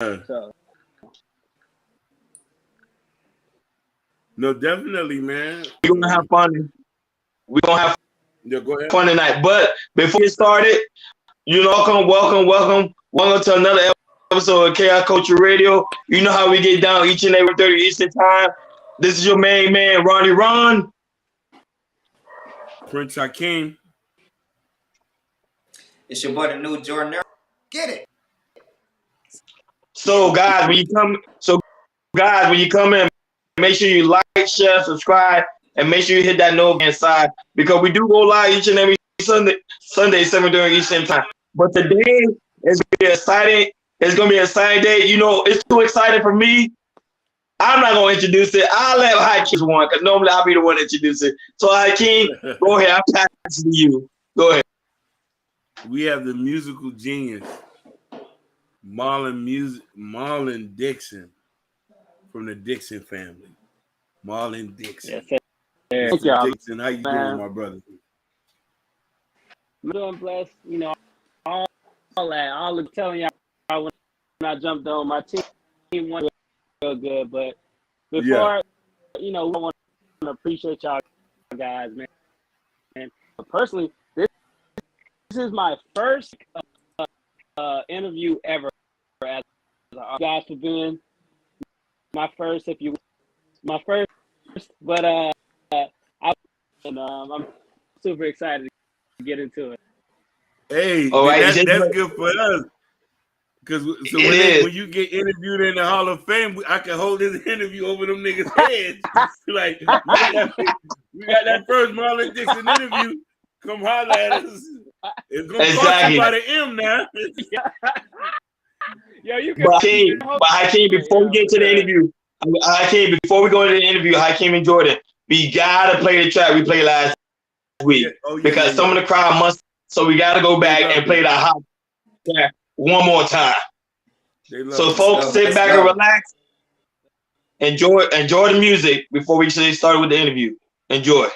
So No, definitely, man. We're gonna have fun. We're gonna have Yeah, go ahead. fun tonight. But before we get started, welcome to another episode of Chaos Culture Radio. You know how we get down each and every 30 Eastern time. This is your main man, Ronnie Ron. Prince Hakeem. It's your boy, the new Jordan. Get it. So guys, when you come in, make sure you like, share, subscribe, and make sure you hit that notification side because we do go live each and every Sunday 7:30 Eastern time. But today is gonna be exciting. It's gonna be an exciting day. You know, it's too exciting for me. I'm not gonna introduce it. I'll let Hakeem one because normally I'll be the one to introduce it. So Hakeem, go ahead. I'm passing to you. Go ahead. We have the musical genius, Marlin Dixon from the Dixon family. Marlin Dixon. yes, thank y'all, Dixon, how you man. doing, my brother? I'm doing blessed. You know, all the telling y'all when I jumped on my team went real good. But before, you know, we want to appreciate y'all guys, man. And personally, this is my first interview ever. As guys for being my first, but I'm super excited to get into it. Hey, All right, that's good for us. Because when you get interviewed in the Hall of Fame, I can hold this interview over them niggas' heads. Like, we got that first Marlin Dixon interview. Come holler at us. It's going to cost you by the M now. Yo, you can. But Hakeem, before we get to the interview, before we go to the interview, Hakeem and Jordan, we gotta play the track we played last week because some of the crowd must. So we gotta go back and play that hot track one more time. So folks, sit back and relax. Enjoy the music before we start with the interview. Enjoy.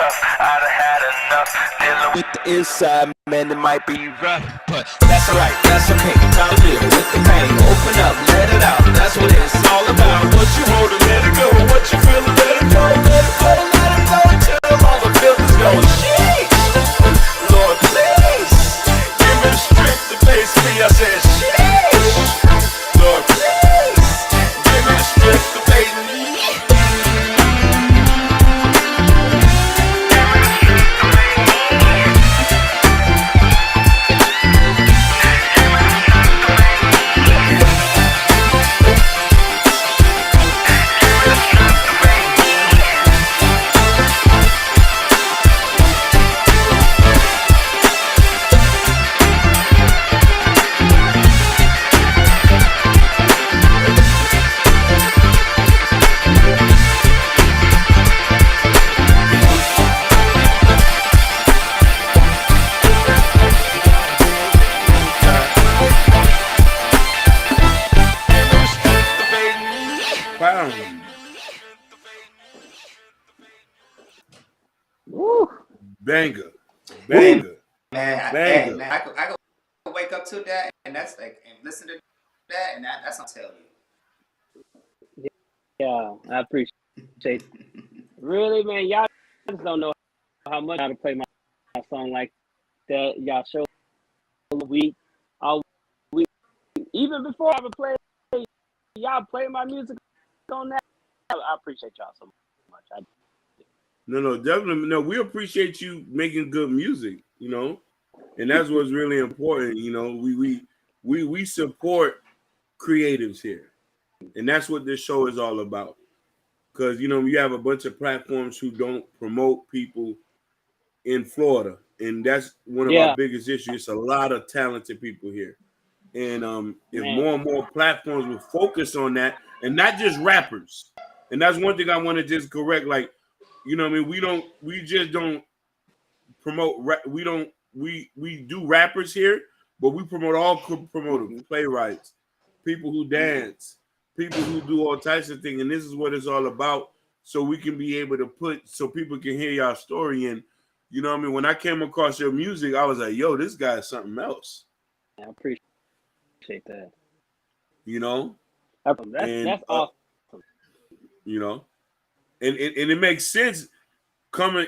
tough. I'd have had enough dealing with the inside, man. It might be rough, but that's alright, that's okay. Time to deal with the pain. Open up, let it out. That's what it's all about. What you hold, let it go. What you feel, let it go. Let it go, let it go till all the feelings go. Sheesh, Lord, please give me the strength to face me. I said, sheesh, Lord, please give me the strength to face me. Woo. Banger. Man, Banger. I could wake up to that, and that's like, and listen to that, and that's what I'll tell you. Yeah, I appreciate it. Really, man, y'all just don't know how much how to play my song like that. Y'all show all week. Even before I ever played, y'all play my music on that. I appreciate y'all so much. No, definitely. No, we appreciate you making good music, you know, and that's what's really important. You know, we support creatives here, and that's what this show is all about. Because you know, you have a bunch of platforms who don't promote people in Florida, and that's one of our biggest issues. It's a lot of talented people here, and if more and more platforms will focus on that, and not just rappers, and that's one thing I want to just correct. Like, you know what I mean? We just don't promote. We do rappers here, but we promote all promoters, playwrights, people who dance, people who do all types of things, and this is what it's all about. So we can be able to so people can hear your story. And you know what I mean? When I came across your music, I was like, yo, this guy is something else. I appreciate that. You know? That's awesome. You know? And it makes sense coming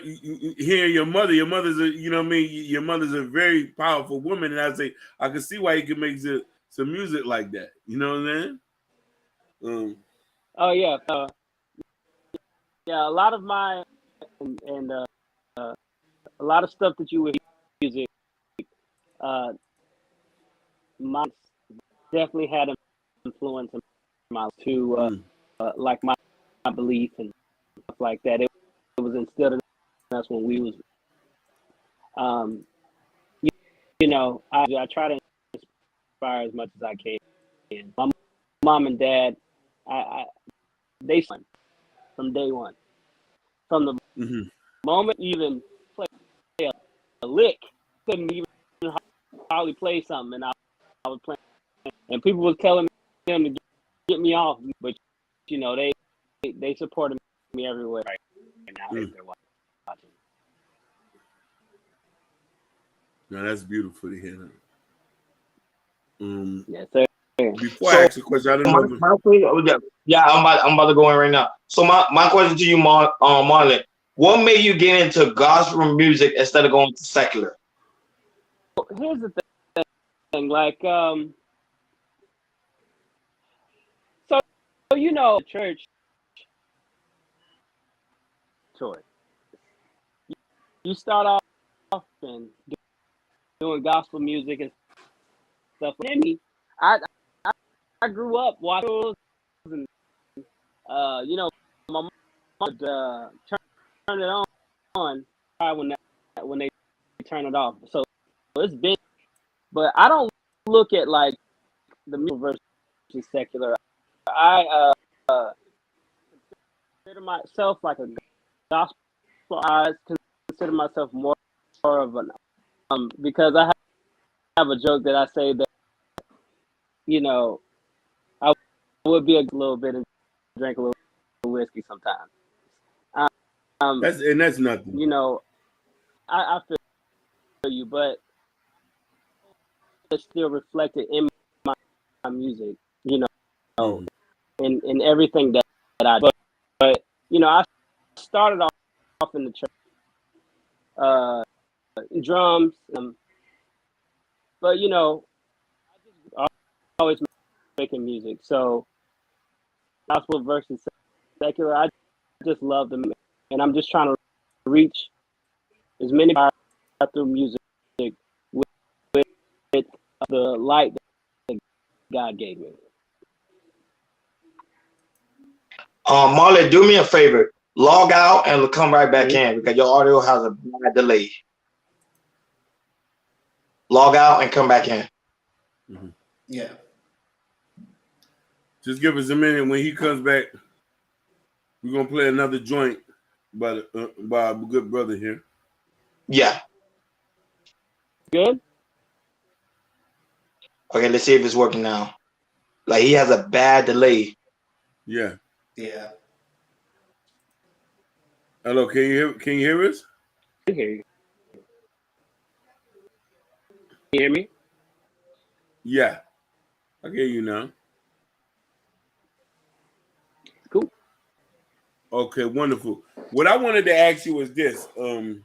hearing your mother. Your mother's you know what I mean? Your mother's a very powerful woman. And I can see why you can make some music like that. You know what I'm saying? Oh, yeah. Yeah, a lot of my and a lot of stuff that you would music, mine definitely had an influence in my to like my belief and stuff like that. It was instilled in us when we was, you know, I try to inspire as much as I can. My mom and dad, they from day one. From the moment you even play a lick, couldn't even hardly play something, and I was playing, and people were telling them to get me off, but you know they supported me everywhere right now. If they're watching. No, that's beautiful to hear that. Yes, sir. Before I ask a question, I don't know. I'm about to go in right now. So my question to you, Marlon, what made you get into gospel music instead of going to secular? Here's the thing, like so you know, church choice. You start off and doing gospel music and stuff. And me, I grew up watching and you know, my mom would turn it on when they turn it off. So it's been, but I don't look at like the music versus secular. I consider myself like a gospel. I consider myself more of an because I have a joke that I say that, you know, I would be a little bit and drink a little whiskey sometimes. that's nothing. You know, I feel you, but it's still reflected in my music. You know, in everything that I do. But you know, I started off in the church, drums, but you know, I always making music. So gospel versus secular, I just love them, and I'm just trying to reach as many through music with the light that God gave me. Marlon, do me a favor. Log out and come right back in because your audio has a bad delay. Log out and come back in. Yeah. Just give us a minute. When he comes back, we're gonna play another joint by a good brother here. Yeah. Good. Okay, let's see if it's working now. Like he has a bad delay. Yeah. Yeah. Hello, can you hear us? I hear you. Can you hear me? Yeah, I hear you now. Cool. Okay, wonderful. What I wanted to ask you was this, and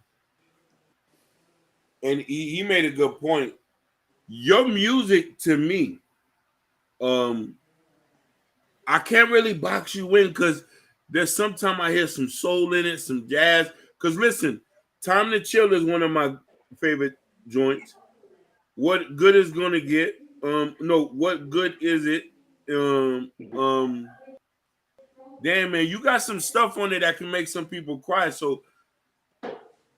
he made a good point. Your music to me, I can't really box you in because there's sometimes I hear some soul in it, some jazz. Because listen, Time to Chill is one of my favorite joints. What Good Is Gonna Get? No, What Good Is It? Damn man, you got some stuff on it that can make some people cry. So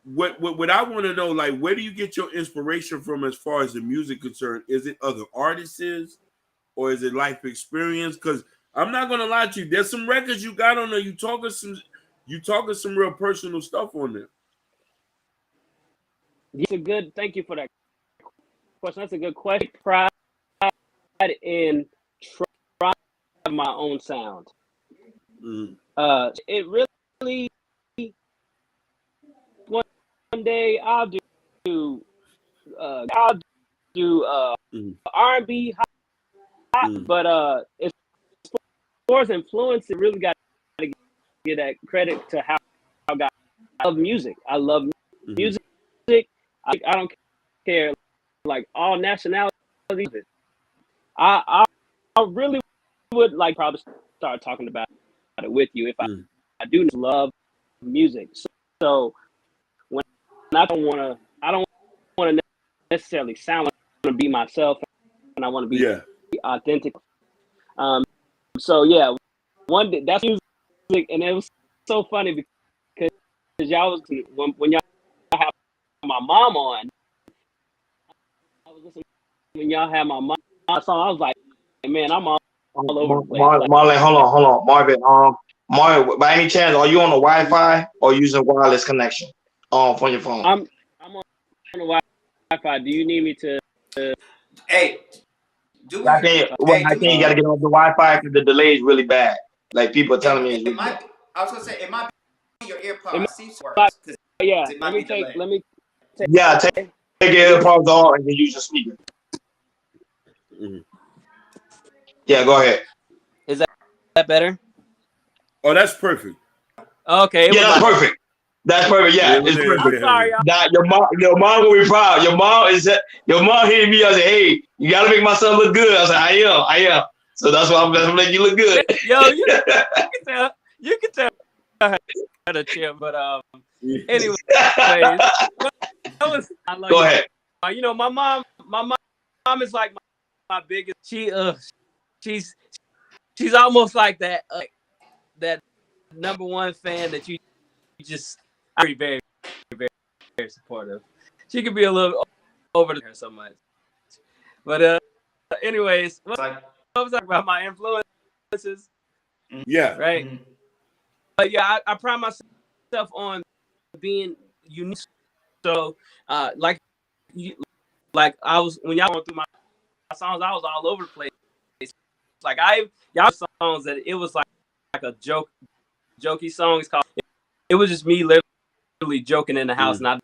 what I want to know, like, where do you get your inspiration from as far as the music concerned? Is it other artists, or is it life experience? Because I'm not gonna lie to you, there's some records you got on there. You talking some real personal stuff on there. It's a good. Thank you for that question. That's a good question. Pride in trying my own sound. It really one day I'll do R&B, but as far as influence, it really got to give that credit to how God. I love music. I love music. I don't care like all nationalities. I really would like probably start talking about it with you if I do love music. So when I don't want to necessarily sound like I want to be myself, and I want to be authentic. So yeah, one day that's music, and it was so funny because y'all was when y'all have my mom on. I was listening when y'all had my mom song. I was like, man, I'm all over the place. Marlon, hold on, Marvin. Marvin, by any chance, are you on the Wi-Fi or using wireless connection from your phone? I'm on the Wi-Fi. Do you need me to? Hey, I think you got to get off the Wi-Fi because the delay is really bad. Like people are telling me it's really bad. I was gonna say it might be your earpods. See if it works. Yeah, let me take. Yeah, take your earpods off and then use your speaker. Yeah, go ahead. Is that better? Oh, that's perfect. Okay. Yeah, that's perfect. That's perfect. Yeah, it's perfect. I'm sorry, y'all. Now, your mom will be proud. Your mom hitting me. I said, "Hey, you gotta make my son look good." I said, "I am." So that's why I'm gonna make you look good. Yo, you can tell. You can tell. I had a chip, but anyway, Go ahead. You know, my mom is like my biggest. She's almost like that that number one fan that you just very, very, very, very supportive. She could be a little over the so much, but anyways, I was talking about my influences. Yeah. Right. But yeah, I pride myself on being unique. So, like I was when y'all went through my songs, I was all over the place. Like y'all songs that it was like a jokey song. It's called it was just me literally joking in the house, and I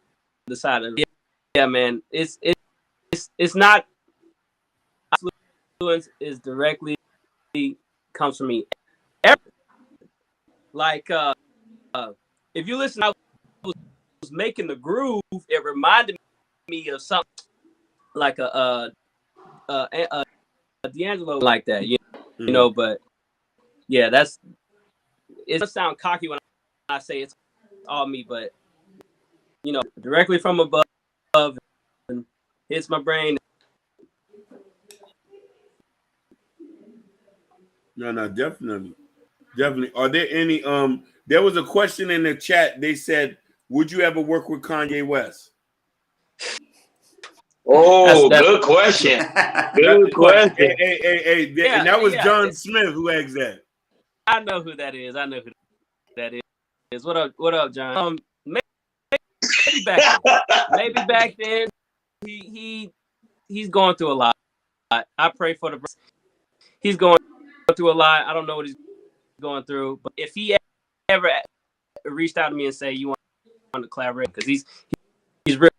decided, yeah, man, it's not influence is directly comes from me. Like if you listen, I was making the groove. It reminded me of something like a D'Angelo like that, you know. But yeah, it does sound cocky when I say it's all me, but you know, directly from above and hits my brain. No, definitely. Are there any there was a question in the chat. They said, would you ever work with Kanye West? Oh, good question. Good question. Hey. Yeah, and that was John Smith who asked that. I know who that is. What up, John? Maybe back then he's going through a lot. I pray for the. He's going through a lot. I don't know what he's going through, but if he ever reached out to me and say you want to collaborate, because he's real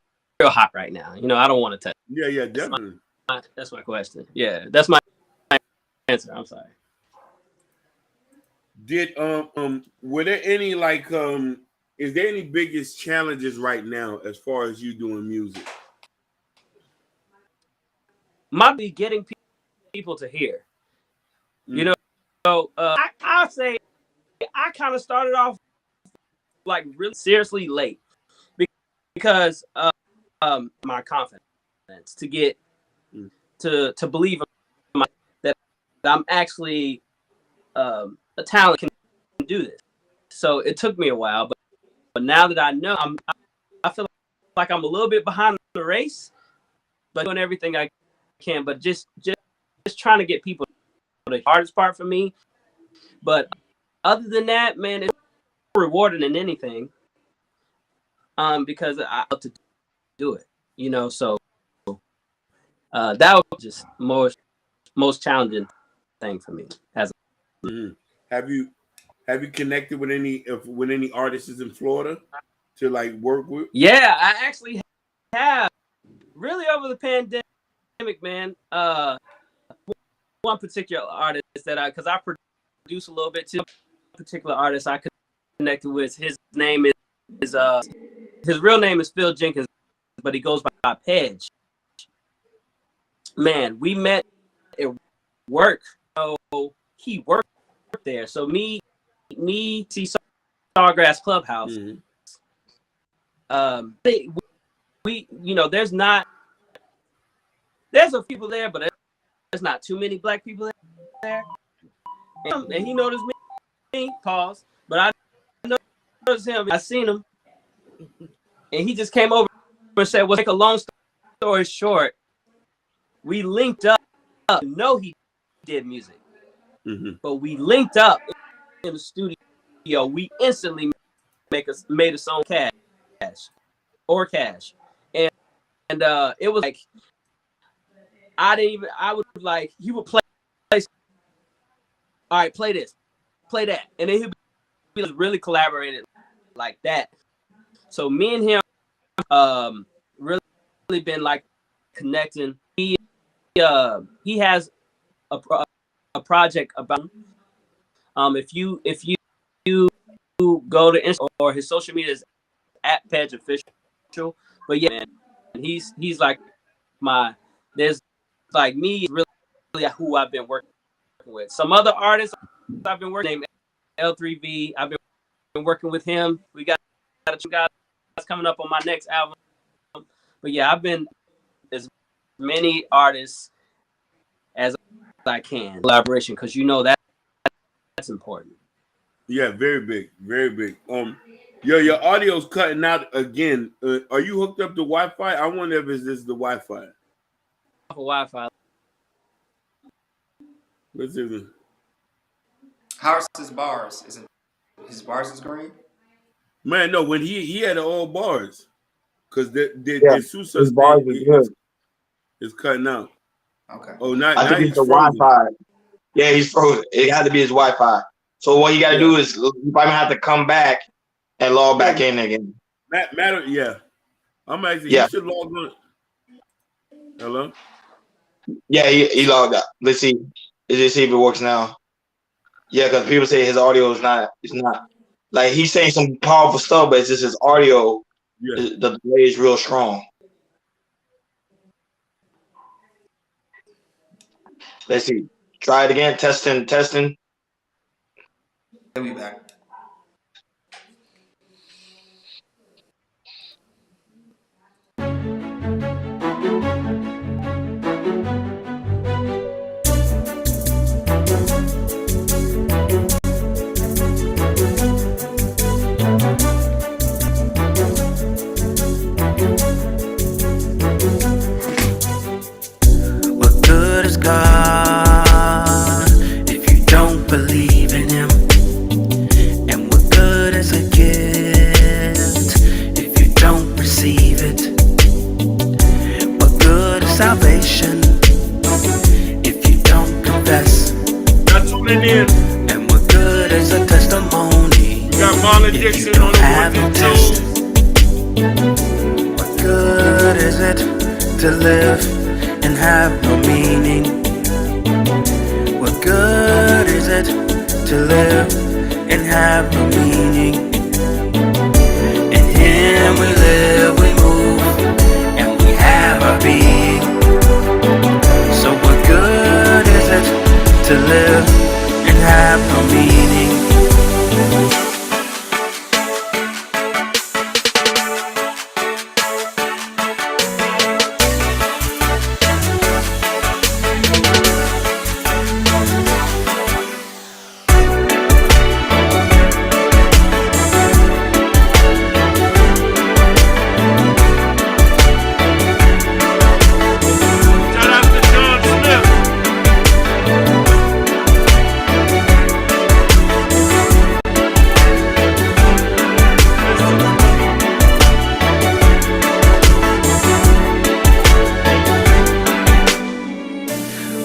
hot right now. You know, I don't want to touch. Yeah, definitely. That's my question. Yeah, that's my answer. I'm sorry. Did were there any is there any biggest challenges right now as far as you doing music? Might be getting people to hear. You know, so I'll say I kind of started off like really seriously late because my confidence to get to believe that I'm actually a talent can do this. So it took me a while, but now that I know, I feel like I'm a little bit behind the race, but doing everything I can. But just trying to get people. The hardest part for me, but other than that, man, it's more rewarding than anything. Because I love to do it, you know. So that was just most challenging thing for me. Have you connected with any artists in Florida to like work with? Yeah, I actually have. Really over the pandemic, man. One particular artist that because I produce a little bit too. Particular artist I connected with. His name is his real name is Phil Jenkins, but he goes by Pedge. Man, we met at work. So he worked there. So me, see Sawgrass Clubhouse. We you know, there's a few people there, but there's not too many black people there. And he noticed me, pause. But I noticed him. I seen him. And he just came over and said, well, make a long story short, we linked up. I know he did music. But we linked up in the studio. We instantly made a song cash. And it was like, I would like, he would play, all right, play this, play that. And then he'd be really collaborated like that. So me and him really been like connecting. He has a project about if you go to Instagram or his social media is @PedgeOfficial. But yeah, man, he's like there's like me really who I've been working with. Some other artists I've been working named L3V. I've been working with him. We got two guys coming up on my next album. But yeah, I've been as many artists as I can collaboration, because you know that's important. Yeah, very big, very big. Your audio's cutting out again. Are you hooked up to Wi-Fi? I wonder if it's just the Wi-Fi. Wi-Fi. Let's see. How's his bars? Is it his bars is green? Man, no. When he had all bars, because the his bars is cutting out. Okay. Oh, not I think he's it's the frozen. Wi-Fi. Yeah, he's frozen. It had to be his Wi-Fi. So what you got to do is you probably have to come back and log back in again. Matter, yeah. I'm actually, Yeah. he should log on. Hello? Yeah, he logged out. Let's see. Let's see if it works now. Yeah, because people say his audio is not. It's not like he's saying some powerful stuff, but it's just his audio. Yeah. The delay is real strong. Let's see. Try it again. Testing. He'll be back. What good is God if you don't believe in Him? And what good is a gift if you don't receive it? What good is salvation if you don't confess? Now tuning in. And what good is a testimony You got Marlin if you Dixon don't on have the a one test? too. What good is it to live and have no meaning? What good is it to live and have no meaning? In Him we live, we move, and we have our being. So what good is it to live and have no meaning? Shout out to John Smith.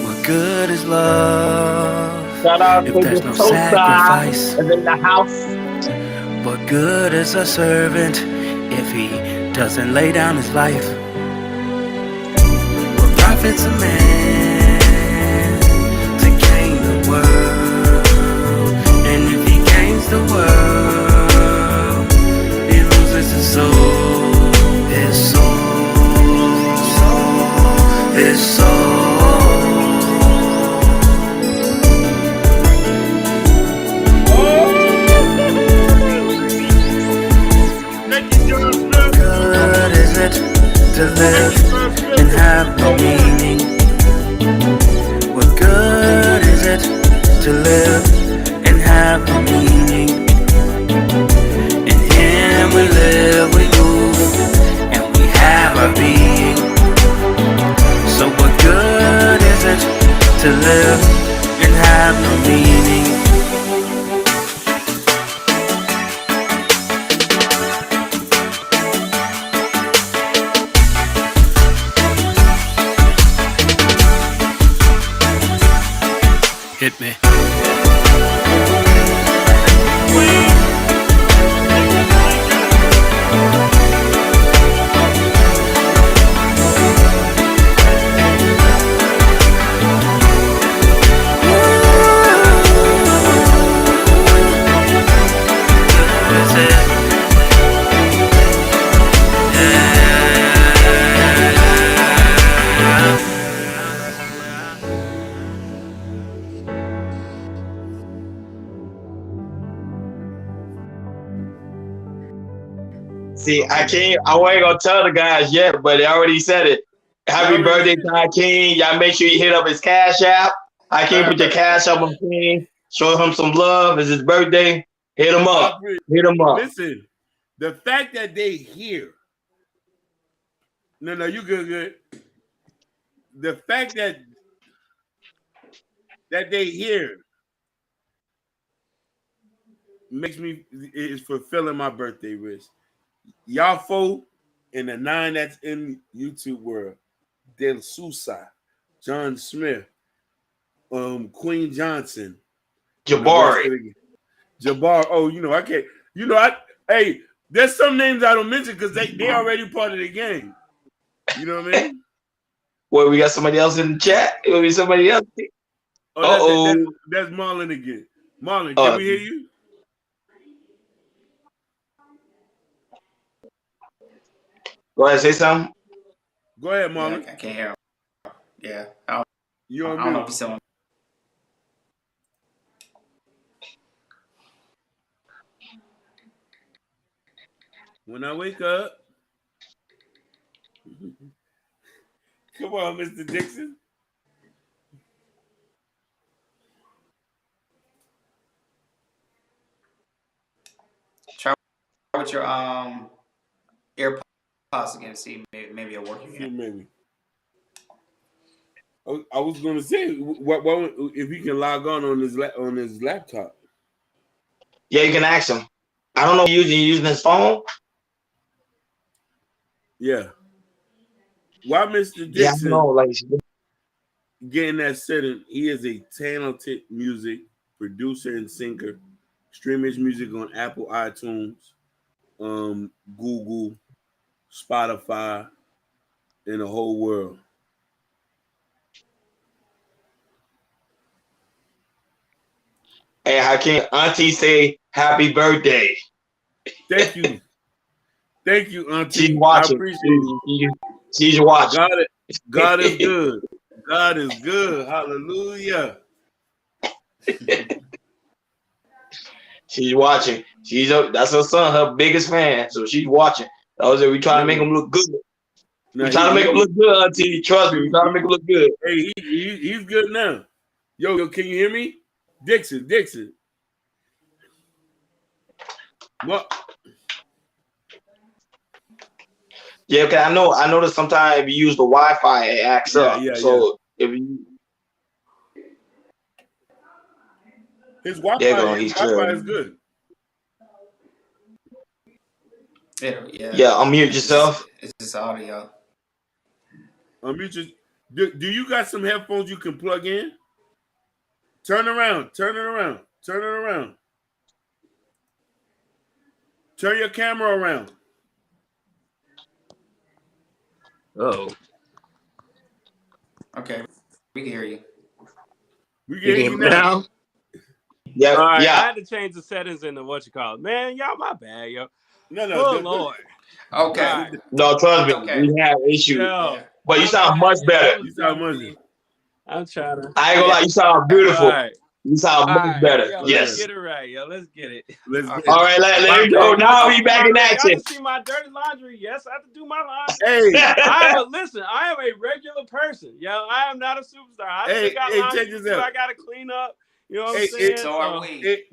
What good is love Shout out if to there's the no Sosa sacrifice? and in the house. What good is a servant if he doesn't lay down his life? What profits a man to gain the world? And if he gains the world, he loses his soul, his soul, his soul. Thank you, John Smith. Good is it to live and have no meaning? What good is it to live and have no meaning? In Him we live, we move, and we have our being. So what good is it to live and have no meaning? Hit me. See, I ain't gonna tell the guys yet, but they already said it. Happy birthday to Hakeem. Y'all make sure you hit up his Cash App. Hakeem, put your Cash App on King. Show him some love. It's his birthday. Hit him up. Hit him up. Listen, the fact that they here. No, you good. The fact that they here makes me is fulfilling my birthday wish. Y'all 4 and the 9 that's in YouTube world. Del Sousa, John Smith, Queen Johnson, Jabari. Jabbar. Oh, I can't. Hey, there's some names I don't mention because they already part of the game. You know what I mean? Well, we got somebody else in the chat. It will be somebody else. Oh, that's Marlin again. Marlin, can we hear you? Go ahead, say something. Go ahead, Marlon. Yeah, I can't hear him. Yeah, You're on I don't know mute. if he's still. When I wake up, come on, Mr. Dixon. Try with your AirPods again. See, maybe it'll work again. Maybe. I was going to say, what if he can log on his laptop? Yeah, you can ask him. I don't know if you're using his phone. Yeah. Why Mr. Dixon? Yeah, I know, like getting that setting, he is a talented music producer and singer. Stream his music on Apple iTunes, Google, Spotify, and the whole world. Hey, how can Auntie say happy birthday? Thank you. Thank you, Auntie. She's watching. I appreciate it. She's watching. God is good. God is good. Hallelujah. She's watching. That's her son, her biggest fan. So she's watching. We trying to make him look good. We trying to make him look good, Auntie. Trust me, we trying to make him look good. Hey, he's good now. Yo, can you hear me? Dixon. What? Yeah, okay. I know that sometimes if you use the Wi-Fi, it acts up. So if you his Wi-Fi is good. Yeah, unmute yourself. It's just audio. Unmute your. Do you got some headphones you can plug in? Turn around. Turn your camera around. Oh. Okay, we can hear you. We can hear you now. Yeah, all right, yeah. I had to change the settings into what you call it. Man, y'all, my bad, yo. No. Oh, Lord. Okay. Right. No, trust me. Okay. We have issues. Yo, But you sound much better. You sound much better. I'm trying to. I ain't gonna lie, you sound beautiful. Right. You sound much better. Yo, Yes. Let's get it right, yo. Let's get it. All right, let it go. Now we back in action. Y'all can see my dirty laundry. Yes, I have to do my laundry. Hey, I am a regular person. Yo, I am not a superstar. I still got laundry check this out. I gotta clean up. You know what I'm saying? So are we.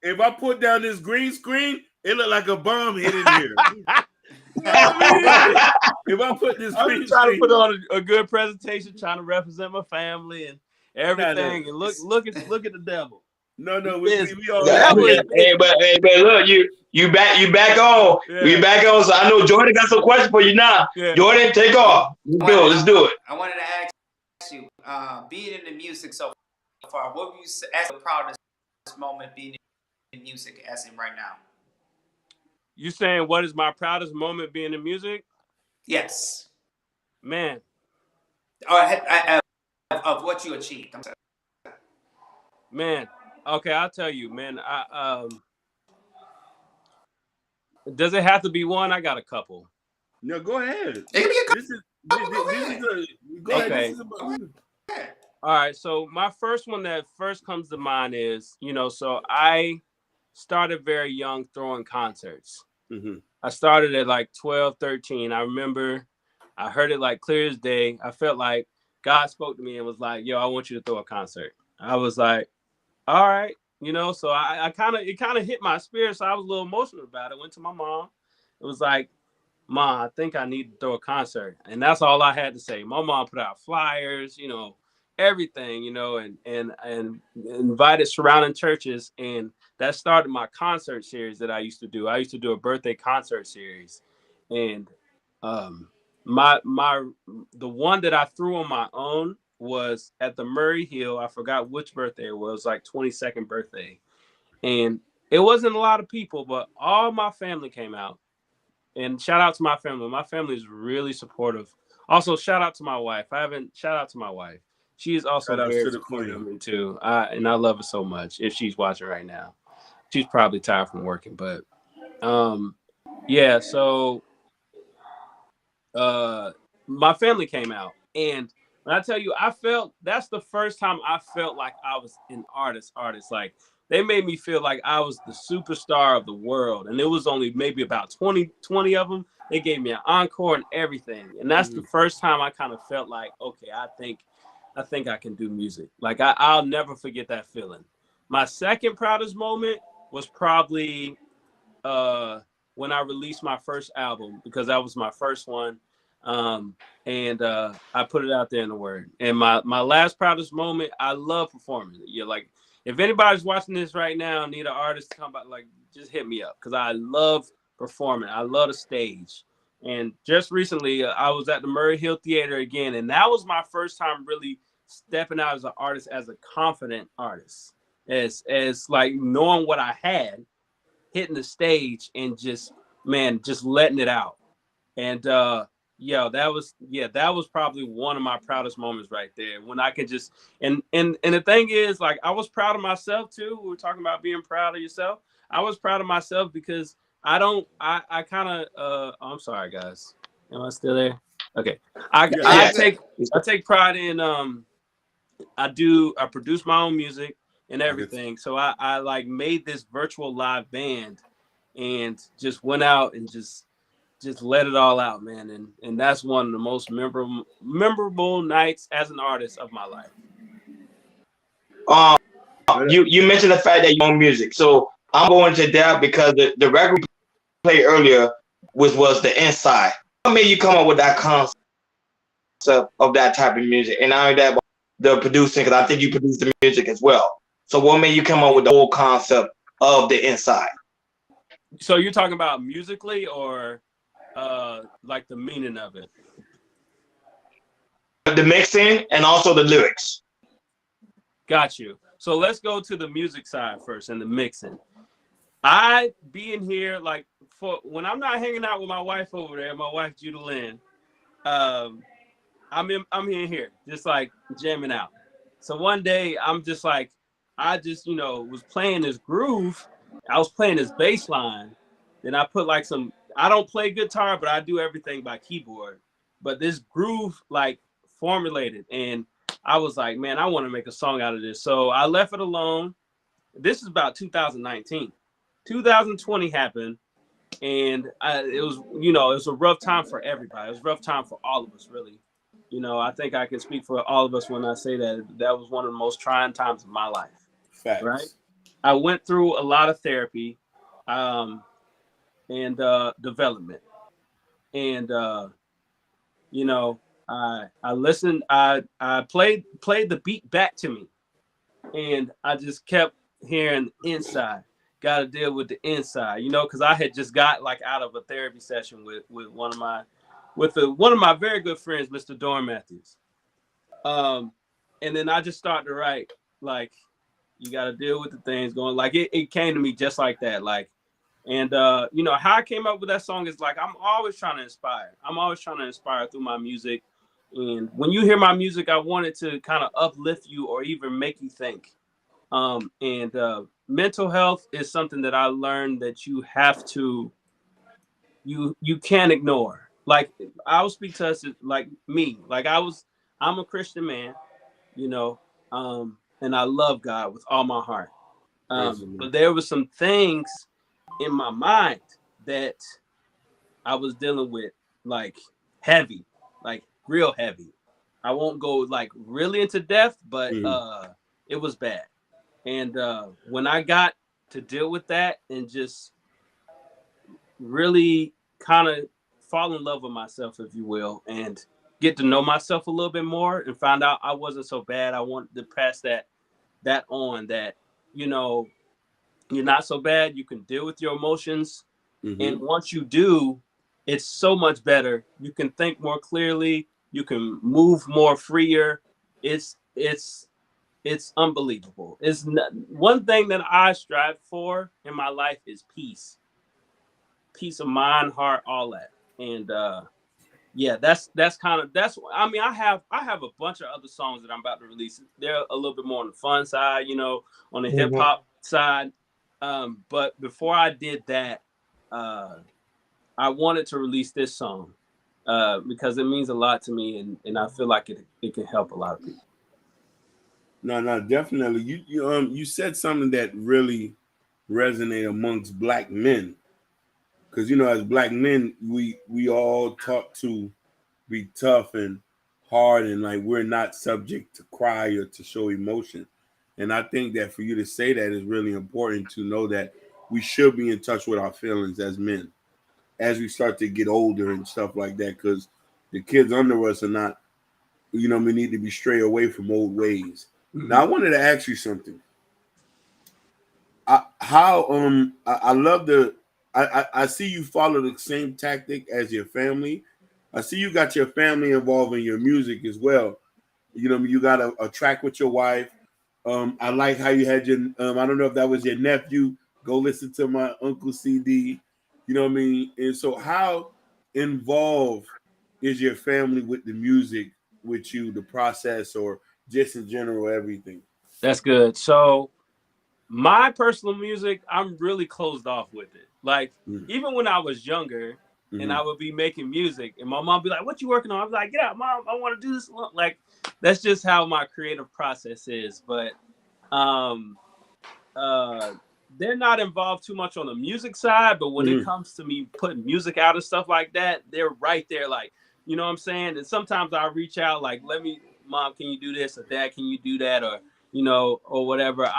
If I put down this green screen, it look like a bomb hit in here. You know what I mean? If I put this I'm green trying screen, to put on a good presentation, trying to represent my family and everything, and look at the devil. No, we all. Hey, but look, you back on. Yeah. You back on. So I know Jordan got some questions for you now. Yeah. Jordan, take off. Let's do it. I wanted to ask you, being in the music so far, what would you say as the proudest moment being in music as in right now? You saying what is my proudest moment being in music? Yes. Man. Of what you achieved. Man. Okay, I'll tell you, man. Does it have to be one? I got a couple. No, go ahead. It can be a couple. Go ahead. All right, so my first one that first comes to mind is, so I started very young throwing concerts. Mm-hmm. I started at like 12, 13. I remember I heard it like clear as day. I felt like God spoke to me and was like, yo, I want you to throw a concert. I was like, all right, so it kind of hit my spirit. So I was a little emotional about it. Went to my mom. It was like, Mom, I think I need to throw a concert. And that's all I had to say. My mom put out flyers, everything, and invited surrounding churches. And that started my concert series that I used to do. I used to do a birthday concert series. And the one that I threw on my own was at the Murray Hill. I forgot which birthday it was, like 22nd birthday. And it wasn't a lot of people, but all my family came out. And shout out to my family. My family is really supportive. Also, shout out to my wife. Shout out to my wife. She is also Shout outs very to the supportive of queen. me too. And I love her so much. If she's watching right now, she's probably tired from working, but yeah. So uh my family came out, and when I tell you, I felt that's the first time I felt like I was an artist. Like they made me feel like I was the superstar of the world, and it was only maybe about 20 of them. They gave me an encore and everything, and that's the first time I kind of felt like, okay, I think I can do music. Like I'll never forget that feeling. My second proudest moment was probably when I released my first album, because that was my first one. And I put it out there in the word. And my last proudest moment, I love performing. Yeah, like if anybody's watching this right now and need an artist to come by, like just hit me up, because I love performing. I love the stage. And just recently, I was at the Murray Hill Theater again, and that was my first time really stepping out as an artist, as a confident artist, as like knowing what I had, hitting the stage and just letting it out. And that was probably one of my proudest moments right there, when I could just and the thing is, like, I was proud of myself too. We were talking about being proud of yourself. I was proud of myself because I kind of I'm sorry guys, am I still there? Okay. I Yes. take pride in I produce my own music and everything. So I like made this virtual live band and just went out and just let it all out, man. And that's one of the most memorable nights as an artist of my life. You mentioned the fact that you own music, so I'm going to that because the record we played earlier was the Inside. What made you come up with that concept of that type of music, and not only that, but the producing? Because I think you produce the music as well. So what made you come up with the whole concept of the Inside? So you're talking about musically, or like the meaning of it? The mixing and also the lyrics. Got you. So let's go to the music side first and the mixing. I be in here, like, for when I'm not hanging out with my wife over there, my wife Judah Lynn, I'm in here just like jamming out. So one day I'm just like, I just was playing this groove. I was playing this bass line. Then I put like some. I don't play guitar, but I do everything by keyboard. But this groove like formulated, and I was like, man, I want to make a song out of this. So I left it alone. This is about 2019. 2020 happened, and it was a rough time for everybody. It was a rough time for all of us, really. I think I can speak for all of us when I say that that was one of the most trying times of my life. Facts. Right? I went through a lot of therapy, and development, and I listened. I played the beat back to me, and I just kept hearing inside. Got to deal with the inside, because I had just got like out of a therapy session with one of my very good friends, Mr. Dorn Matthews. And then I just started to write, like, you got to deal with the things going, like it came to me just like that, like, and how I came up with that song is like, I'm always trying to inspire. I'm always trying to inspire through my music. And when you hear my music, I want it to kind of uplift you or even make you think. And mental health is something that I learned that you have to, you can't ignore. Like, I'll speak to us like me. Like I'm a Christian man, and I love God with all my heart. But there were some things in my mind that I was dealing with, like heavy, like real heavy. I won't go like really into depth, but it was bad. And when I got to deal with that and just really kind of fall in love with myself, if you will, and get to know myself a little bit more and find out I wasn't so bad. I wanted to pass that on, that, you're not so bad. You can deal with your emotions. And once you do, it's so much better. You can think more clearly. You can move more freer. It's it's unbelievable. It's one thing that I strive for in my life is peace of mind, heart, all that. And yeah, that's I mean, I have a bunch of other songs that I'm about to release. They're a little bit more on the fun side, you know, on the hip hop side. But before I did that, I wanted to release this song because it means a lot to me, and I feel like it can help a lot of people. No, definitely. You said something that really resonated amongst black men, because you know, as black men, we all taught to be tough and hard, and like we're not subject to cry or to show emotion. And I think that for you to say that is really important, to know that we should be in touch with our feelings as men as we start to get older and stuff like that, because the kids under us are not, you know, we need to be straight away from old ways. Mm-hmm. Now I wanted to ask you something. I love I see you follow the same tactic as your family. I see you got your family involved in your music as well. You know, you got a track with your wife. I like how you had your I don't know if that was your nephew. Go listen to my uncle CD. You know what I mean? And so how involved is your family with the music, with you, the process, or just in general, everything? That's good. So my personal music, I'm really closed off with it. Like, even when I was younger and I would be making music and my mom be like, what you working on? I'm like, yeah, mom, I want to do this. Like, that's just how my creative process is. But they're not involved too much on the music side. But when it comes to me putting music out and stuff like that, they're right there. Like, you know what I'm saying? And sometimes I reach out like, mom, can you do this? Or dad, can you do that? Or, you know, or whatever.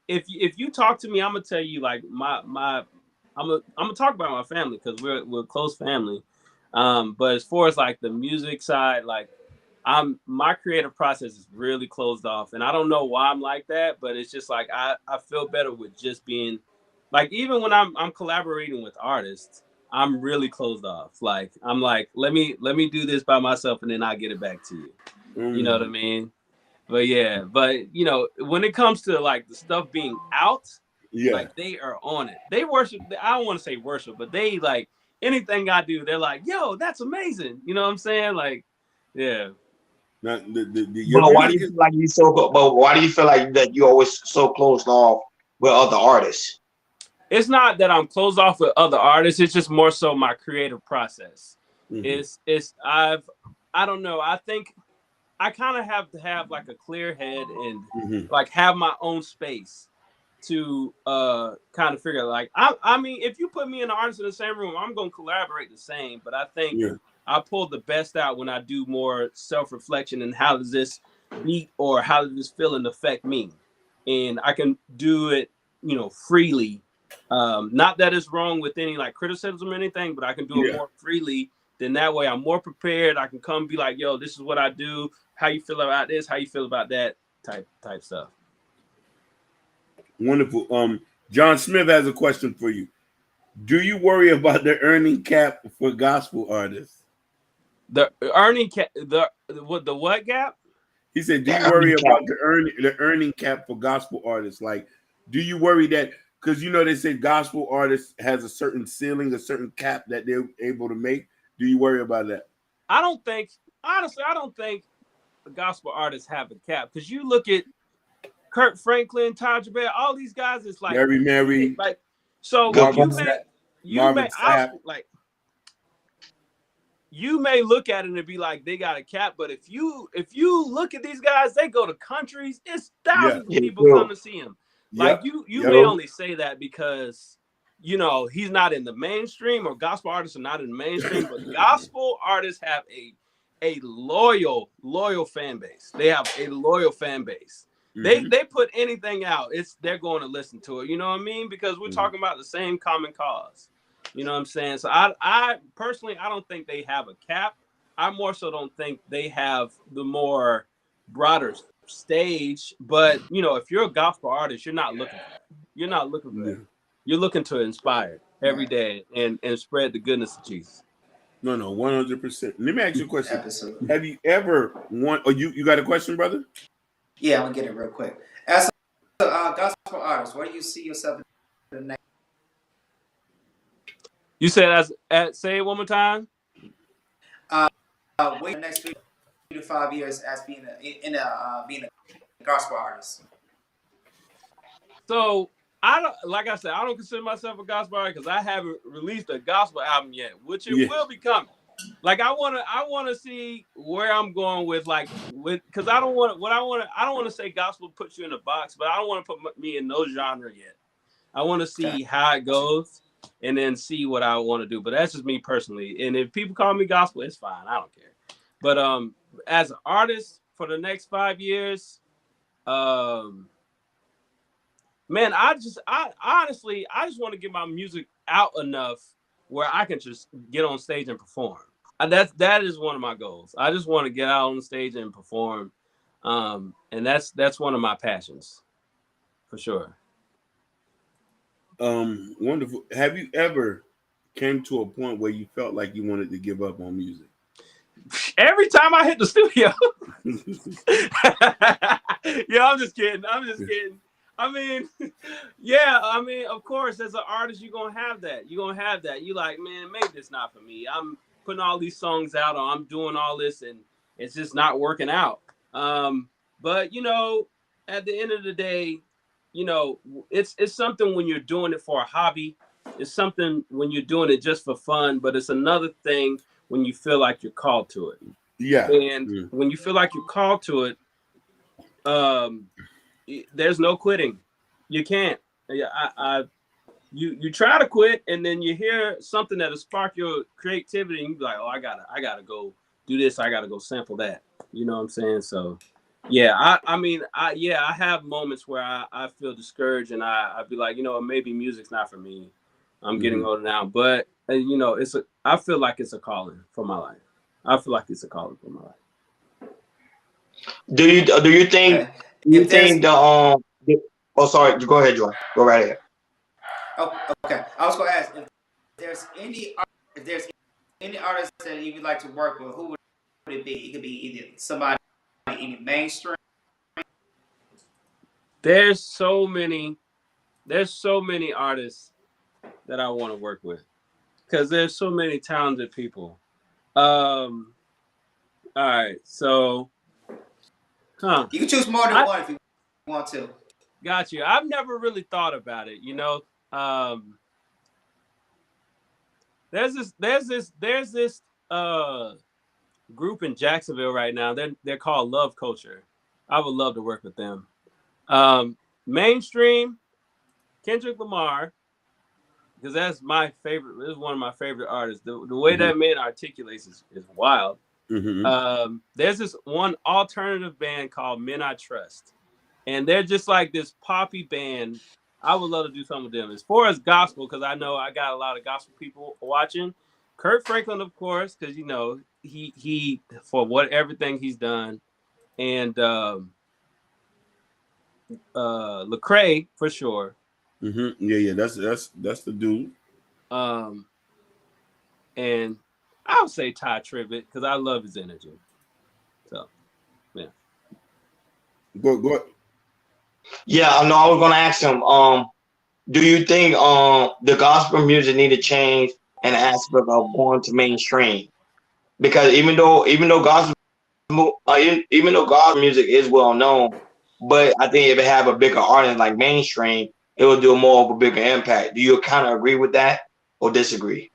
If you talk to me, I'm gonna tell you like I'm gonna talk about my family because we're a close family. But as far as like the music side, like my creative process is really closed off, and I don't know why I'm like that, but it's just like I feel better with just being like, even when I'm collaborating with artists, I'm really closed off. Like I'm like, let me do this by myself, and then I get it back to you. You know what I mean? But yeah, you know, when it comes to like the stuff being out, like they are on it. They worship. I don't want to say worship, but they like anything I do. They're like, yo, that's amazing. You know what I'm saying? Like, yeah. But why do you feel like you so? But why do you feel like that you always so closed off with other artists? It's not that I'm closed off with other artists. It's just more so my creative process. I don't know. I think I kind of have to have like a clear head and like have my own space to kind of figure like I mean, if you put me and the artist in the same room, I'm gonna collaborate the same. But I think I pull the best out when I do more self-reflection and how does this beat or how does this feeling affect me, and I can do it, you know, freely. Not that it's wrong with any like criticism or anything, but I can do it more freely. Then that way I'm more prepared. I can come be like, yo, this is what I do. How you feel about this? How you feel about that type stuff. Wonderful. John Smith has a question for you. Do you worry about the earning cap for gospel artists? The earning cap, the what gap? He said, do you worry about the earning cap for gospel artists? Like, do you worry that, because you know they say gospel artists has a certain ceiling, a certain cap that they're able to make? Do you worry about that? I don't think the gospel artists have a cap, because you look at Kirk Franklin, Taj Bear, all these guys. It's like Mary, like so you may look at it and be like they got a cap, but if you look at these guys, they go to countries. It's thousands of people come to see him. Like you may only say that because you know he's not in the mainstream, or gospel artists are not in the mainstream, but gospel artists have a loyal fan base. They have a loyal fan base. They put anything out, they're going to listen to it. You know what I mean? Because we're talking about the same common cause. You know what I'm saying? So I personally, I don't think they have a cap. I more so don't think they have the more broader stage. But you know, if you're a gospel artist, you're not looking for that. You're not looking for that. You're looking to inspire every day and spread the goodness of Jesus. No, 100%. Let me ask you a question. Have you ever won? Oh, you got a question, brother? Yeah, I'm gonna get it real quick. As a gospel artist, where do you see yourself in the next? You said say it one more time. Wait the next 3 to 5 years as being a gospel artist. So I don't, like I said, I don't consider myself a gospel artist because I haven't released a gospel album yet, which it will be coming. Like I wanna see where I'm going with because I don't want to say gospel puts you in a box, but I don't want to put me in no genre yet. I want to see how it goes and then see what I want to do. But that's just me personally. And if people call me gospel, it's fine. I don't care. But as an artist for the next 5 years, man, I honestly just want to get my music out enough where I can just get on stage and perform. That is one of my goals. I just want to get out on stage and perform, and that's one of my passions, for sure. Wonderful. Have you ever came to a point where you felt like you wanted to give up on music? Every time I hit the studio. Yeah, I'm just kidding. I mean, yeah, of course, as an artist, you're gonna have that. You're like, man, maybe it's not for me. I'm putting all these songs out, or I'm doing all this, and it's just not working out. But at the end of the day, it's something when you're doing it for a hobby. It's something when you're doing it just for fun, but it's another thing when you feel like you're called to it. Yeah. And when you feel like you're called to it, there's no quitting. You can't. You try to quit, and then you hear something that'll spark your creativity, and you be like, oh, I gotta go do this. I gotta go sample that. You know what I'm saying? So, yeah, I have moments where I feel discouraged, and I be like, maybe music's not for me. I'm getting older now, but I feel like it's a calling for my life. I feel like it's a calling for my life. Do you think oh, sorry, go ahead, Joy. Go right ahead. Oh, okay. I was gonna ask if there's any artist that you would like to work with. Who would it be? It could be either somebody in the mainstream. There's so many artists that I want to work with because there's so many talented people. All right, so you can choose more than one if you want to. Got you. I've never really thought about it, there's this group in Jacksonville right now. They're called Love Culture. I would love to work with them. Mainstream, Kendrick Lamar, because that's my favorite. This is one of my favorite artists. The way that man articulates is wild. There's this one alternative band called Men I Trust, and they're just like this poppy band. I would love to do something with them. As far as gospel, because I know I got a lot of gospel people watching. Kurt Franklin, of course, because he for everything he's done, and Lecrae for sure. Yeah, that's the dude. And I would say Ty Tribbett because I love his energy. So, yeah. Go. Yeah, I know. I was gonna ask him. Do you think the gospel music need to change an aspect of going to mainstream? Because even though gospel music is well known, but I think if it have a bigger audience like mainstream, it will do more of a bigger impact. Do you kind of agree with that or disagree?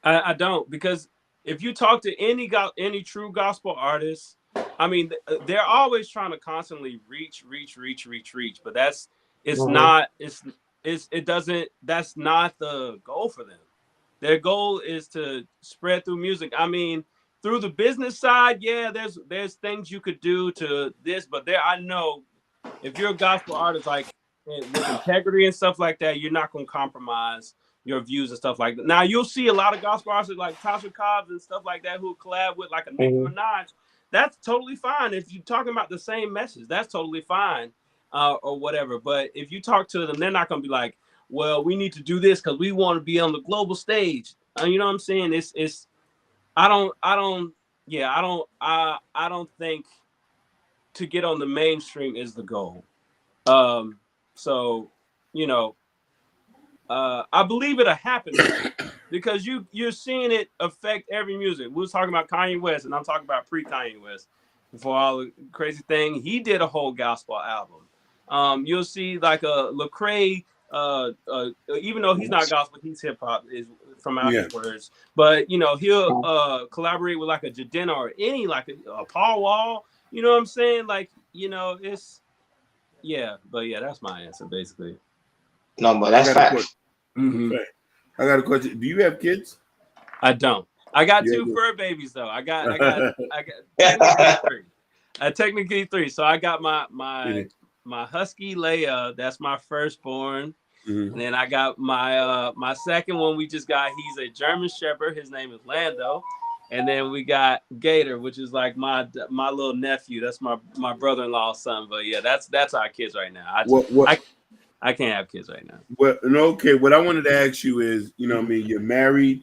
I don't, because if you talk to any true gospel artists, I mean, they're always trying to constantly reach, but that's not the goal for them. Their goal is to spread through music. I mean, through the business side, yeah, there's things you could do to this, but I know if you're a gospel artist, like with integrity and stuff like that, you're not going to compromise your views and stuff like that. Now, you'll see a lot of gospel artists like Tasha Cobbs and stuff like that who collab with like a Nicki Minaj. That's totally fine. If you're talking about the same message, that's totally fine, or whatever. But if you talk to them, they're not going to be like, well, we need to do this because we want to be on the global stage. You know what I'm saying? I don't think to get on the mainstream is the goal. So, you know, I believe it'll happen because you're seeing it affect every music. We was talking about Kanye West, and I'm talking about pre-Kanye West. Before all the crazy thing, he did a whole gospel album. You'll see like a Lecrae, even though he's not gospel, he's hip hop, is from out his words. But you know, he'll collaborate with like a Jadena or any like a Paul Wall. You know what I'm saying? Like, you know, it's but that's my answer basically. No, but that's fact. Mm-hmm. I got a question. Do you have kids? I don't. I got two fur babies though. I got technically three. Technically three. So I got my husky Leia. That's my firstborn. Mm-hmm. And then I got my second one. We just got. He's a German Shepherd. His name is Lando. And then we got Gator, which is like my little nephew. That's my brother-in-law's son. But yeah, that's our kids right now. I can't have kids right now. Well, no, okay. What I wanted to ask you is, you know, I mean, you're married,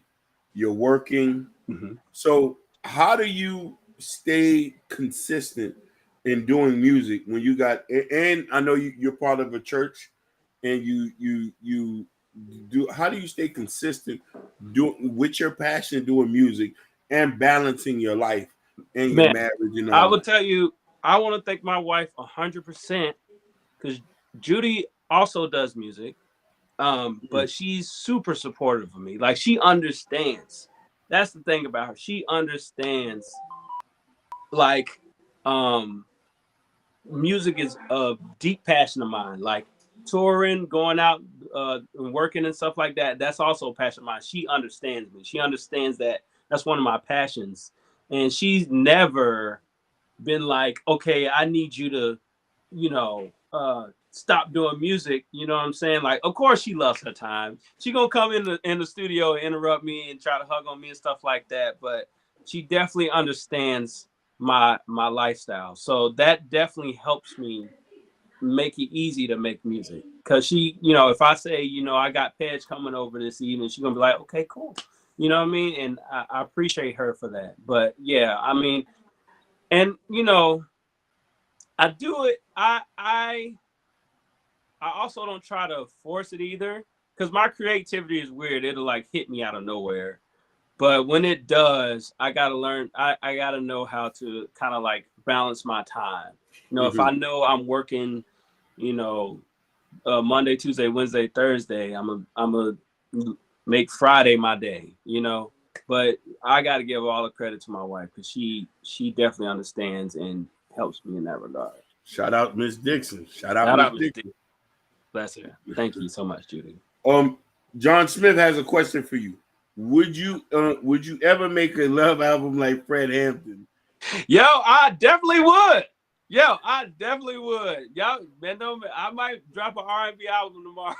you're working. Mm-hmm. So how do you stay consistent in doing music when you got? And I know you're part of a church, and you do. How do you stay consistent with your passion doing music and balancing your life and your marriage? You know, I will tell you, I want to thank my wife 100% because Judy also does music, but she's super supportive of me. Like, she understands. That's the thing about her. She understands, like, music is a deep passion of mine. Like, touring, going out and working and stuff like that, that's also a passion of mine. She understands me. She understands that that's one of my passions. And she's never been like, okay, I need you to, you know, stop doing music. You know what I'm saying? Like, of course she loves her time. She gonna come in the studio and interrupt me and try to hug on me and stuff like that. But she definitely understands my lifestyle. So that definitely helps me make it easy to make music. Cause she, you know, if I say, you know, I got Pedge coming over this evening, she's gonna be like, okay, cool. You know what I mean? And I appreciate her for that. But yeah, I mean, and you know, I do it. I also don't try to force it either, because my creativity is weird. It'll like hit me out of nowhere. But when it does, I gotta learn. I gotta know how to kind of like balance my time. You know, if I know I'm working, you know, Monday, Tuesday, Wednesday, Thursday, I'm a make Friday my day. You know, but I gotta give all the credit to my wife because she definitely understands and helps me in that regard. Shout out Miss Dixon. Shout out Miss Dixon. Bless her. Thank you so much, Judy. John Smith has a question for you. Would you ever make a love album like Fred Hampton? Yo, I definitely would. Y'all, man, I might drop an R&B album tomorrow.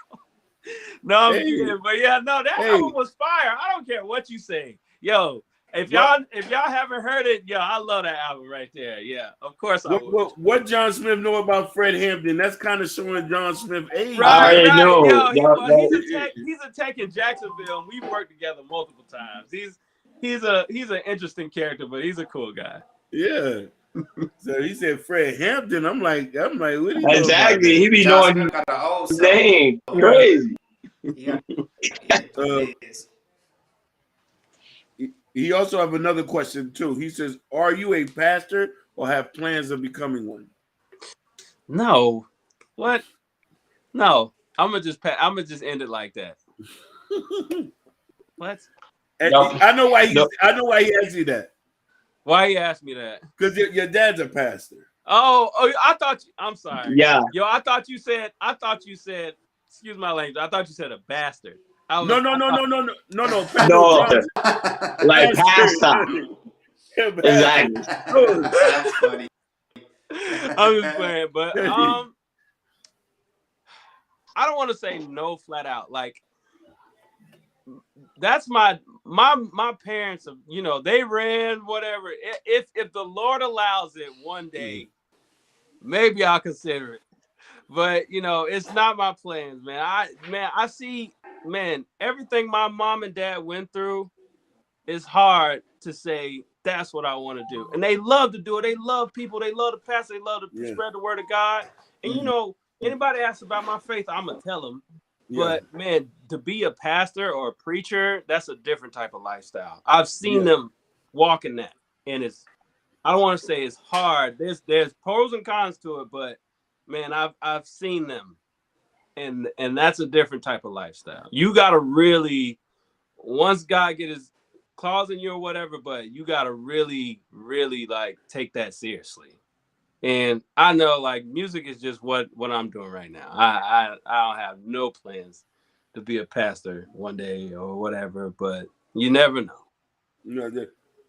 No, I'm kidding, but yeah, no, that album was fire. I don't care what you say. Yo, if y'all haven't heard it, yo, I love that album right there. Yeah, of course I would. What John Smith know about Fred Hampton? That's kind of showing John Smith age. Right. Yo, he's a tech in Jacksonville, and we've worked together multiple times. He's an interesting character, but he's a cool guy. Yeah. So he said Fred Hampton. I'm like, what do you exactly. He be knowing his name. Crazy. Yeah. He also have another question too. He says, "Are you a pastor or have plans of becoming one?" No. What? No. I'm gonna just end it like that. What? I know why he asked you that. Why he asked me that? Because your dad's a pastor. Oh, I thought I'm sorry. Yeah. Yo, I thought you said, excuse my language, I thought you said a bastard. No. No. Like pastime. Exactly. That's funny. I'm just playing, but I don't want to say no flat out. Like, that's my parents, you know, they ran whatever. If the Lord allows it one day, maybe I'll consider it. But you know, it's not my plans, man. I see, man, everything my mom and dad went through is hard to say that's what I want to do, and they love to do it. They love people. They love the pastor. They love to spread the word of God. And you know, anybody asks about my faith, I'm gonna tell them. But man, to be a pastor or a preacher, that's a different type of lifestyle. I've seen them walk in that, and I don't want to say it's hard. There's pros and cons to it, but man, I've seen them, and that's a different type of lifestyle. You gotta really, once God get his claws in you or whatever, but you gotta really, really like take that seriously. And I know like music is just what I'm doing right now. I don't have no plans to be a pastor one day or whatever, but you never know.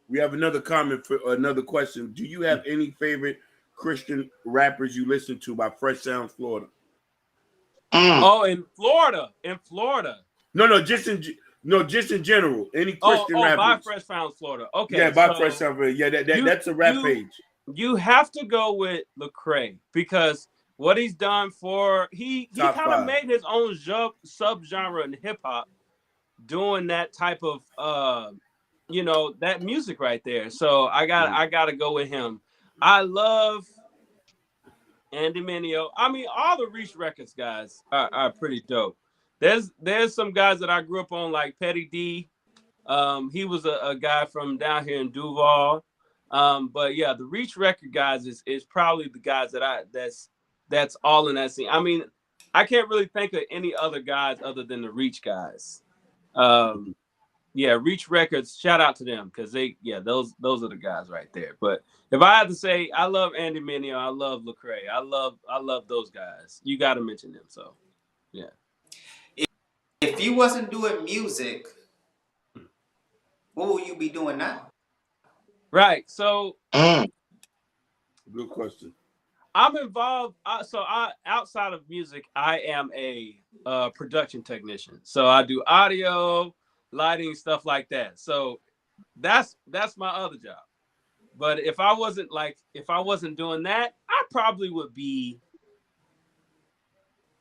We have another comment for another question. Do you have any favorite Christian rappers you listen to by Fresh Sounds Florida? Oh, in Florida. No, just in general. Any Christian rappers? By Fresh Sounds Florida. Okay. Yeah, by Fresh Sounds Florida. Yeah, that's a rap page. You have to go with Lecrae because what he's done for he kind of made his own subgenre in hip hop, doing that type of that music right there. So I gotta go with him. I love Andy Mineo. I mean, all the Reach Records guys are pretty dope. There's some guys that I grew up on, like Petty D. He was a guy from down here in Duval. But yeah, the Reach Record guys is probably the guys that's all in that scene. I mean, I can't really think of any other guys other than the Reach guys. Reach Records, shout out to them because those are the guys right there. But if I had to say, I love Andy Mineo, I love Lecrae, I love those guys. You got to mention them. So yeah. If you wasn't doing music, what will you be doing now? Right. So good question. I'm involved. Outside of music, I am a production technician. So I do audio, lighting, stuff like that. So that's my other job. But if I wasn't doing that, I probably would be,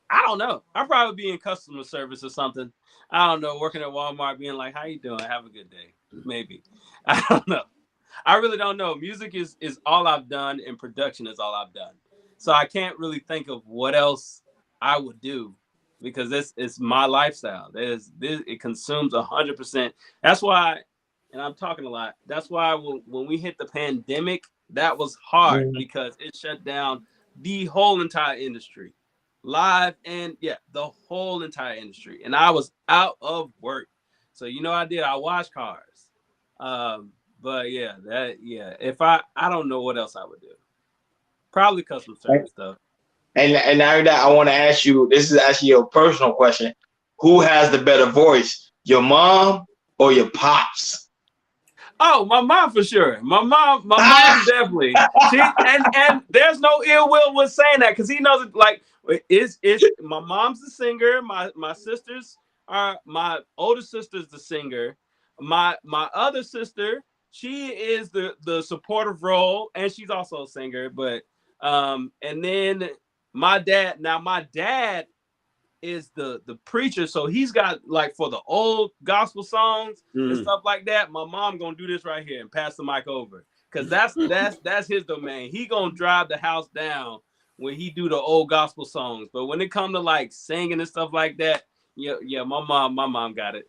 I don't know. I'd probably be in customer service or something. I don't know, working at Walmart, being like, how you doing? Have a good day. Maybe. I don't know. I really don't know. Music is all I've done, and production is all I've done. So I can't really think of what else I would do because it's my lifestyle. It consumes 100%. That's why, and I'm talking a lot. That's why when we hit the pandemic, that was hard because it shut down the whole entire industry, live and the whole entire industry. And I was out of work. So I washed cars. But if I don't know what else I would do. Probably customer service stuff. And now that I want to ask you, this is actually a personal question. Who has the better voice, your mom or your pops? Oh, my mom for sure. My mom definitely. And there's no ill will with saying that because he knows it. Like it's my mom's the singer. My sisters are, my older sister's the singer. My other sister, she is the supportive role, and she's also a singer. But and then my dad is the preacher, so he's got like for the old gospel songs and stuff like that. My mom gonna do this right here and pass the mic over because that's his domain. He gonna drive the house down when he do the old gospel songs. But when it come to like singing and stuff like that, my mom got it.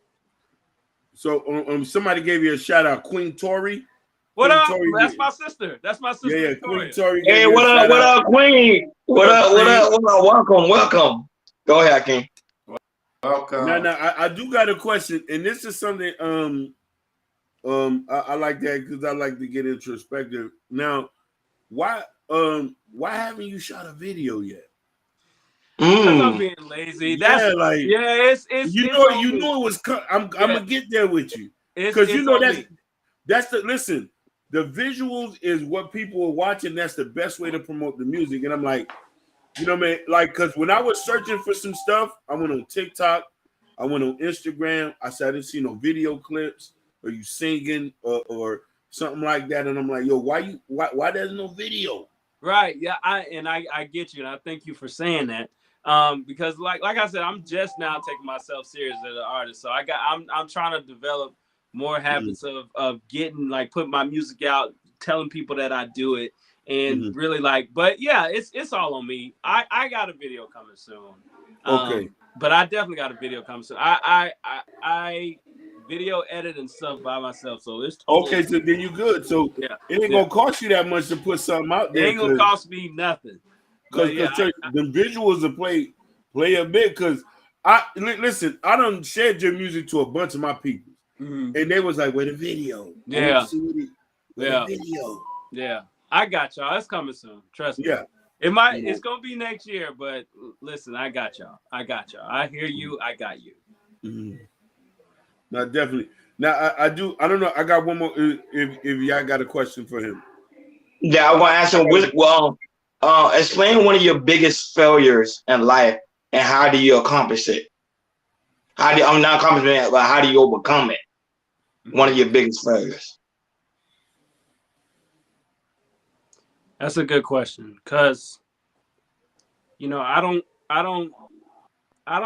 So somebody gave you a shout out, Queen Tori. What up? That's my sister. That's my sister. Yeah, Queen Tori. Hey, what up, Queen? What up? Welcome. Go ahead, King. Welcome. Now, I do got a question, and this is something I like that because I like to get introspective. Now, why haven't you shot a video yet? Because I'm being lazy. It's you know it was. I'm gonna get there with you because listen. The visuals is what people are watching. That's the best way to promote the music. And I'm like, man, like, because when I was searching for some stuff, I went on TikTok, I went on Instagram. I said I didn't see no video clips or you singing or something like that. And I'm like, yo, why there's no video? Right. Yeah. I get you, and I thank you for saying that. Because like I said, I'm just now taking myself serious as an artist. So I'm trying to develop more habits of getting like putting my music out, telling people that I do it, and really like. But yeah, it's all on me. I got a video coming soon. Okay. But I definitely got a video coming soon. I video edit and stuff by myself, so it's totally okay. So then you good. So yeah. it ain't gonna cost you that much to put something out It there. ain't gonna cost me nothing. Because Yeah, the visuals will play a bit. Because listen, I done shared your music to a bunch of my people, and they was like, "Where the video? Yeah, the video." Yeah, I got y'all. It's coming soon. Trust me. Yeah, it's gonna be next year, but listen, I got y'all. I hear you. I got you. No, definitely. Now I do. I don't know. I got one more. If y'all got a question for him. Yeah, I want to ask him. Explain one of your biggest failures in life and how do you accomplish it? I'm not accomplishing it, but how do you overcome it? One of your biggest failures. That's a good question, because I don't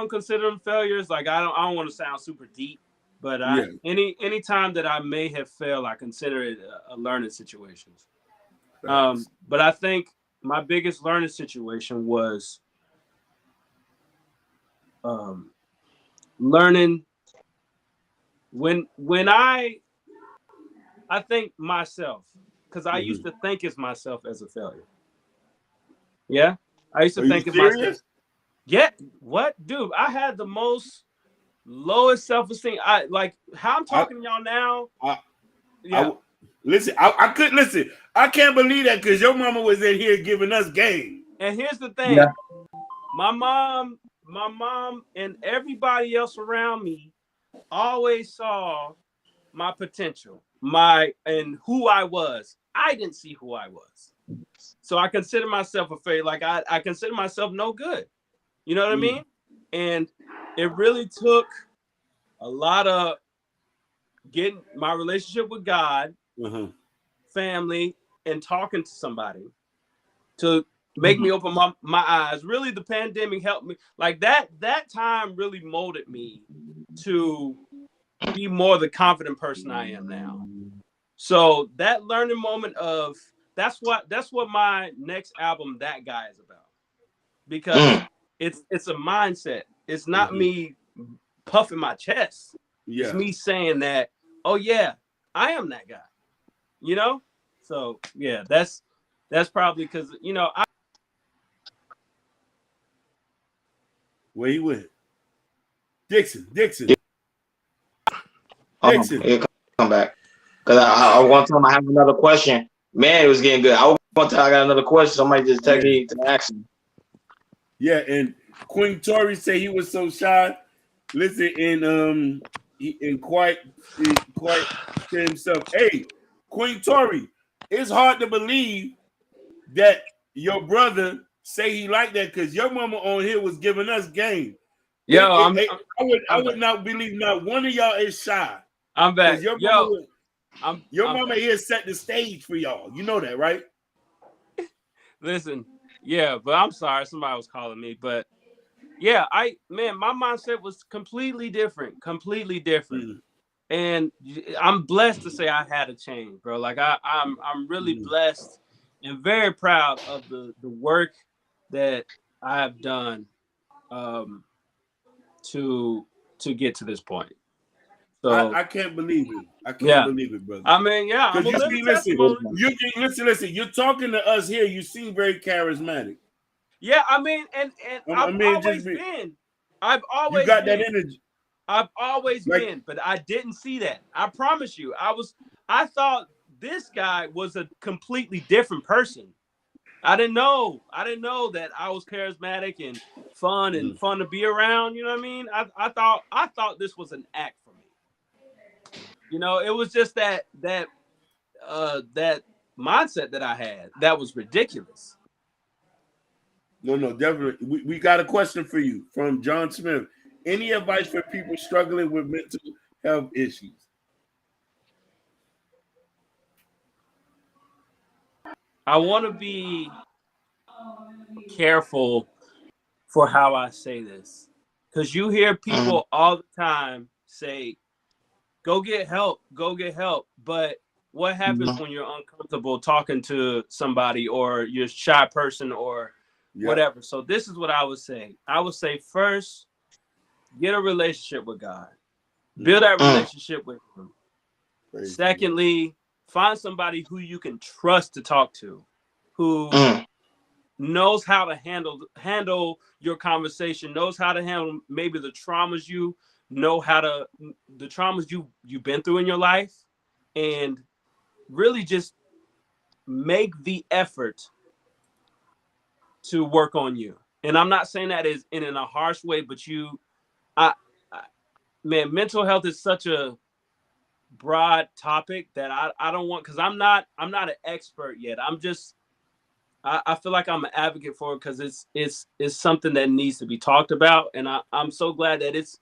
consider them failures. Like I don't want to sound super deep, but any time that I may have failed, I consider it a learning situation. But I think my biggest learning situation was learning when I think myself, because I used to think as myself as a failure. Yeah, I used to think of myself. Yeah, what, dude? I had the most lowest self-esteem. I like how I'm talking to y'all now. Listen, I couldn't listen. I can't believe that because your mama was in here giving us game. And here's the thing: my mom, and everybody else around me always saw my potential, and who I was. I didn't see who I was, so I consider myself a failure. Like I consider myself no good. You know what I mean? And it really took a lot of getting my relationship with God, family, and talking to somebody to make me open my eyes. Really, the pandemic helped me. Like that time really molded me to be more the confident person I am now. So that learning moment of that's what my next album, That Guy, is about. Because it's a mindset. It's not me puffing my chest. Yeah. It's me saying that, oh yeah, I am that guy. So yeah, that's probably because where he went. Dixon. He'll come back. Because I want to tell him I have another question. Man, it was getting good. I want to tell I got another question. Somebody just text me to action. Yeah, and Queen Tori said he was so shy. Listen, and quite to himself. Hey, Queen Tori, it's hard to believe that your brother say he like that because your mama on here was giving us game. I would not believe not one of y'all is shy. I'm back. Your mama here set the stage for y'all. You know that, right? Listen, yeah, but I'm sorry, somebody was calling me, but yeah, my mindset was completely different. And I'm blessed to say I had a change, bro. Like I'm really blessed and very proud of the work that I have done to get to this point. So I can't believe it. I can't believe it, brother. I mean, yeah, I'm a living testimony. Listen. You're talking to us here. You seem very charismatic. Yeah, I mean, and I've always been. You got that energy. I've always been, but I didn't see that. I promise you. I thought this guy was a completely different person. I didn't know that I was charismatic and fun to be around. You know what I mean? I thought this was an act for me. It was just that mindset that I had that was ridiculous. No, definitely. We got a question for you from John Smith. Any advice for people struggling with mental health issues? I want to be careful for how I say this, because you hear people all the time say, go get help. Go get help. But what happens when you're uncomfortable talking to somebody, or you're a shy person, or whatever? So this is what I would say. I would say, first, get a relationship with God. Build that relationship with him. Secondly, find somebody who you can trust to talk to, who knows how to handle your conversation, knows how to handle maybe the traumas you've been through in your life, and really just make the effort to work on you. And I'm not saying that is in a harsh way, but man, mental health is such a broad topic that I don't want, because I'm not an expert yet. I feel like I'm an advocate for it, because it's something that needs to be talked about, and I'm so glad that it's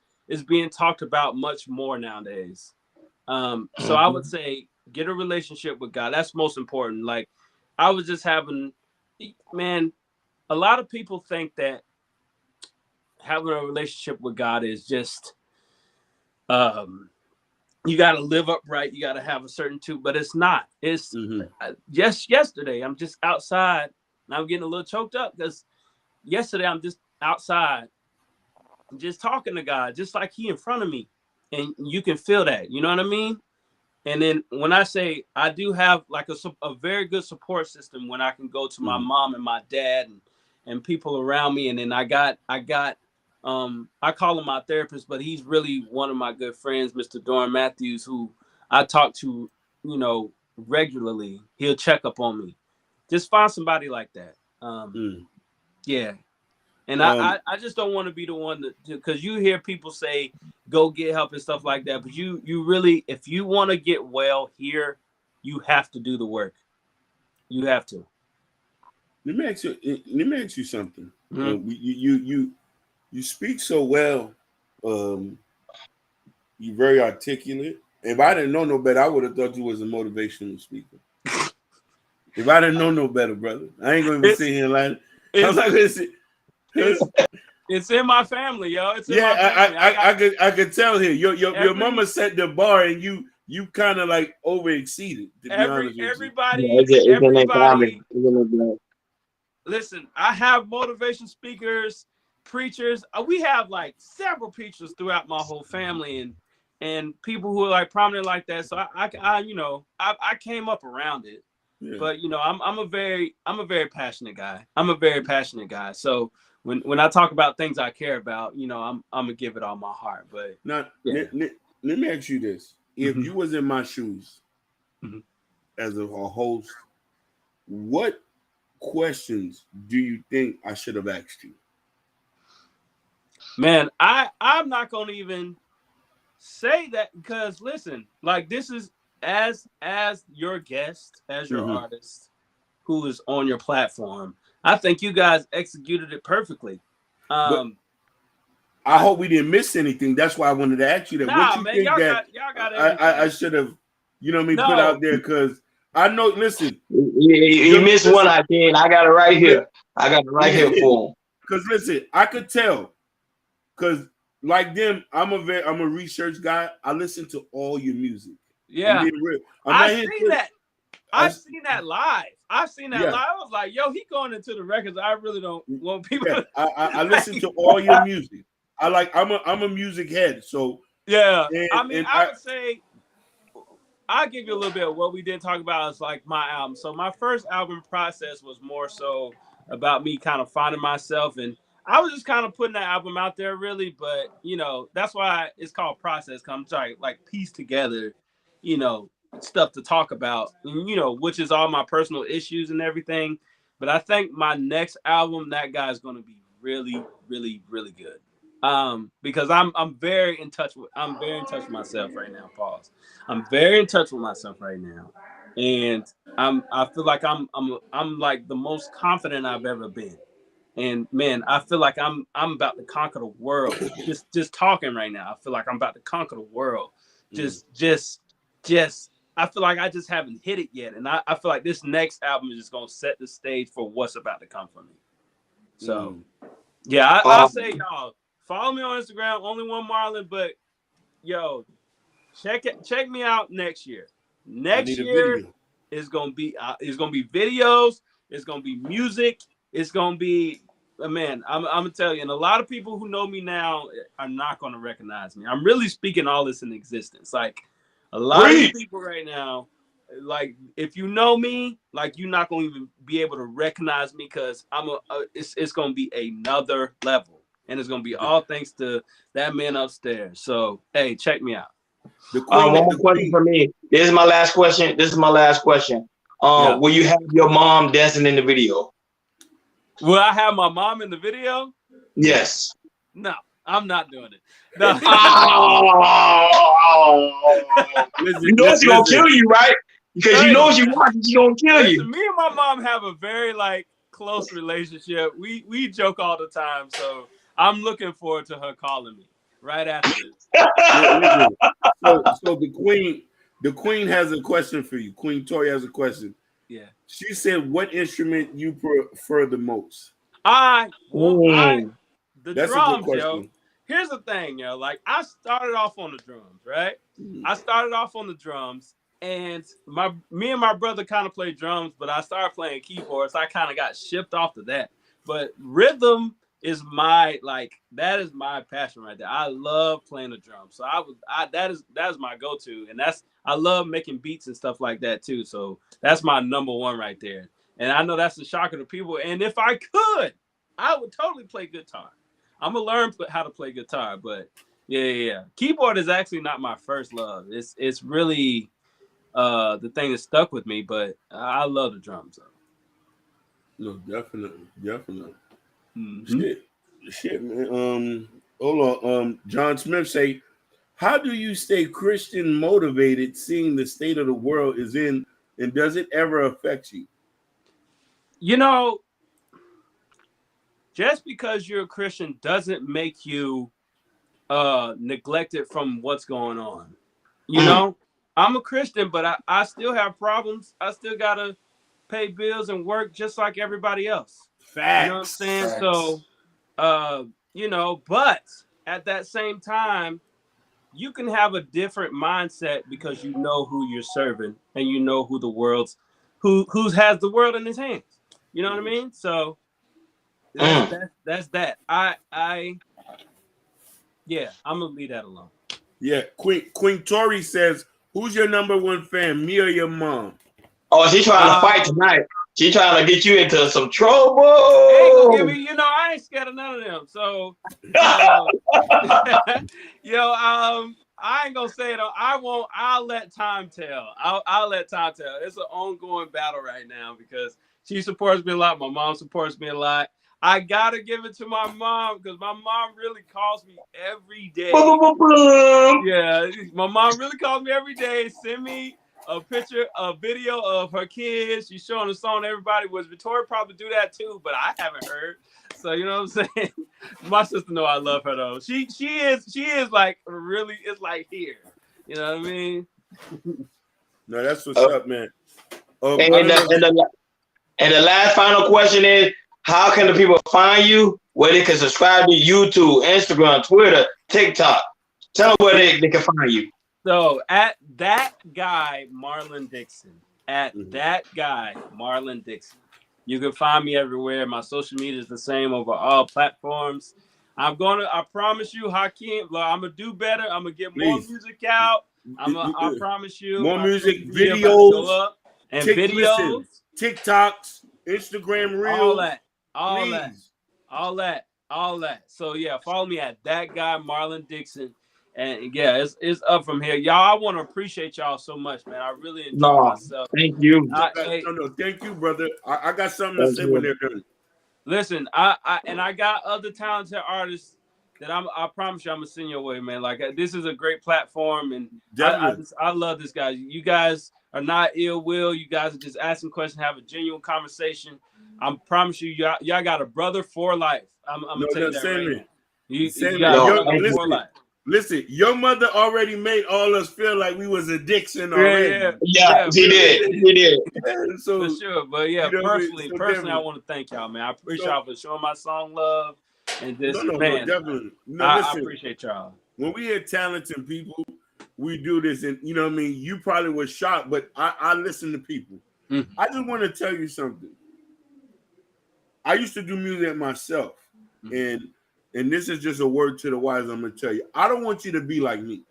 being talked about much more nowadays. So I would say get a relationship with God. That's most important. Like, I was just having, man, a lot of people think that having a relationship with God is just you got to live upright, you got to have a certain tune, but it's not. It's yesterday I'm just outside and I'm getting a little choked up, because yesterday I'm just outside just talking to God, just like he in front of me, and you can feel that, you know what I mean? And then when I say I do have like a very good support system, when I can go to my mom and my dad and people around me, and then I got I call him my therapist, but he's really one of my good friends, Mr. Doran Matthews, who I talk to, regularly. He'll check up on me. Just find somebody like that. Yeah. And I just don't want to be the one because you hear people say, go get help and stuff like that. But you really, if you want to get well here, you have to do the work. You have to. Let me ask you something. You speak so well. You're very articulate. If I didn't know no better, I would have thought you was a motivational speaker. If I didn't know no better, brother, I ain't going to be sitting here like I'm not going to sit. It's in my family, yo. It's in my family. I could tell here. Your mama set the bar, and you kind of like over exceeded. To be honest with everybody. Listen, I have motivation speakers, preachers. We have like several preachers throughout my whole family, and people who are like prominent like that. So I came up around it. Yeah. But I'm a very passionate guy. So when I talk about things I care about, I'm gonna give it all my heart. But now, let me ask you this: if you was in my shoes as a host, what questions do you think I should have asked you? Man, I'm not gonna even say that, because listen, like, this is as your guest, as your artist who is on your platform. I think you guys executed it perfectly. I hope we didn't miss anything. That's why I wanted to ask you that. What you think that I should have, put out there? Because I know. Listen, you missed one. I got it right here. I got it right here for him. Because listen, I could tell. Because like them, I'm a research guy. I listen to all your music. Yeah, I've seen that. I've seen that live. I was like, yo, he going into the records. I really don't want people. Yeah. I listen to all your music. I'm a music head. So yeah, I would say I'll give you a little bit of what we did talk about is like my album. So my first album process was more so about me kind of finding myself, and I was just kind of putting that album out there, really. But that's why it's called process. I'm trying like piece together, stuff to talk about, which is all my personal issues and everything. But I think my next album, that guy's going to be really, really, really good. Because I'm very in touch with myself right now. Pause. I'm very in touch with myself right now, and I feel like I'm like the most confident I've ever been. And man, I feel like I'm about to conquer the world. Just talking right now, I feel like I'm about to conquer the world. Just I feel like I just haven't hit it yet, and I feel like this next album is just gonna set the stage for what's about to come from me. So, I'll say, y'all, follow me on Instagram, only one Marlin. But yo, check me out next year. Next year is gonna be videos. It's gonna be music. It's gonna be man. I'm gonna tell you, and a lot of people who know me now are not gonna recognize me. I'm really speaking all this in existence. Like a lot of people right now, like if you know me, like you're not gonna even be able to recognize me because it's gonna be another level, and it's gonna be all thanks to that man upstairs. So hey, check me out. One more question for me. This is my last question. Will you have your mom dancing in the video? Will I have my mom in the video? Yes. No, I'm not doing it. No. You know she's gonna kill you, right? Because you know she watching, she's gonna kill you. Me and my mom have a very close relationship. We joke all the time, so I'm looking forward to her calling me right after this. So the queen has a question for you. Queen Tori has a question. Yeah. She said, "What instrument you prefer the most?" The That's drums, a good question. yo. Here's the thing, yo. Like I started off on the drums, right? I started off on the drums, and me and my brother kind of played drums, but I started playing keyboards. So I kind of got shipped off to that. But rhythm is that is my passion right there. I love playing the drums. So that is my go-to. And I love making beats and stuff like that too. So that's my number one right there. And I know that's a shocker to people. And if I could, I would totally play guitar. I'm gonna learn how to play guitar, but yeah. Keyboard is actually not my first love. It's really the thing that stuck with me, but I love the drums though. No, definitely. Mm-hmm. Shit, man. Hold on. John Smith say, how do you stay Christian motivated seeing the state of the world is in, and does it ever affect you? You know, just because you're a Christian doesn't make you neglected from what's going on. You know, I'm a Christian, but I still have problems. I still gotta pay bills and work just like everybody else. Facts. You know what I'm saying? Facts. So, but at that same time, you can have a different mindset because you know who you're serving and you know who who has the world in his hands. You know what I mean? So that's that. I'm gonna leave that alone. Yeah, Queen Tori says, who's your number one fan, me or your mom? Oh, she's trying to fight tonight. She trying to get you into some trouble. Hey, I ain't scared of none of them. So, I ain't gonna say it. I won't. I'll let time tell. I'll let time tell. It's an ongoing battle right now because she supports me a lot. My mom supports me a lot. I gotta give it to my mom because my mom really calls me every day. Yeah, my mom really calls me every day. Send me a video of her kids. She's showing the song to everybody. Was Victoria probably do that too, but I haven't heard. So you know what I'm saying? My sister know I love her though. She is like really, it's like here. You know what I mean? No, that's what's up, man. And the last final question is, how can the people find you? Where they can subscribe to YouTube, Instagram, Twitter, TikTok. Tell them where they can find you. So at that guy, Marlin Dixon. At that guy, Marlin Dixon. You can find me everywhere. My social media is the same over all platforms. I promise you, Hakeem, I'm going to do better. I'm going to get more music out. I promise you. More music, videos, and videos. TikToks, Instagram Reels. All that. So yeah, follow me at that guy, Marlin Dixon. And yeah, it's up from here. Y'all, I want to appreciate y'all so much, man. I really enjoy myself. Thank you. Thank you, brother. I got something to say when they're done. Listen, I got other talented artists that I promise you I'm gonna send your way, man. Like this is a great platform, and I love this guy. You guys are not ill will. You guys are just asking questions, have a genuine conversation. I promise you, y'all got a brother for life. I'm gonna tell you that right now. You got a brother for life. Listen, your mother already made all us feel like we was a Dixon already. Yeah, she did. So, for sure. But yeah, personally, I want to thank y'all, man. I appreciate y'all for showing my song love and this, man. Definitely. I appreciate y'all. When we hear talented people, we do this, and you know what I mean. You probably was shocked, but I listen to people. Mm-hmm. I just want to tell you something. I used to do music myself, and this is just a word to the wise. I'm gonna tell you, I don't want you to be like me.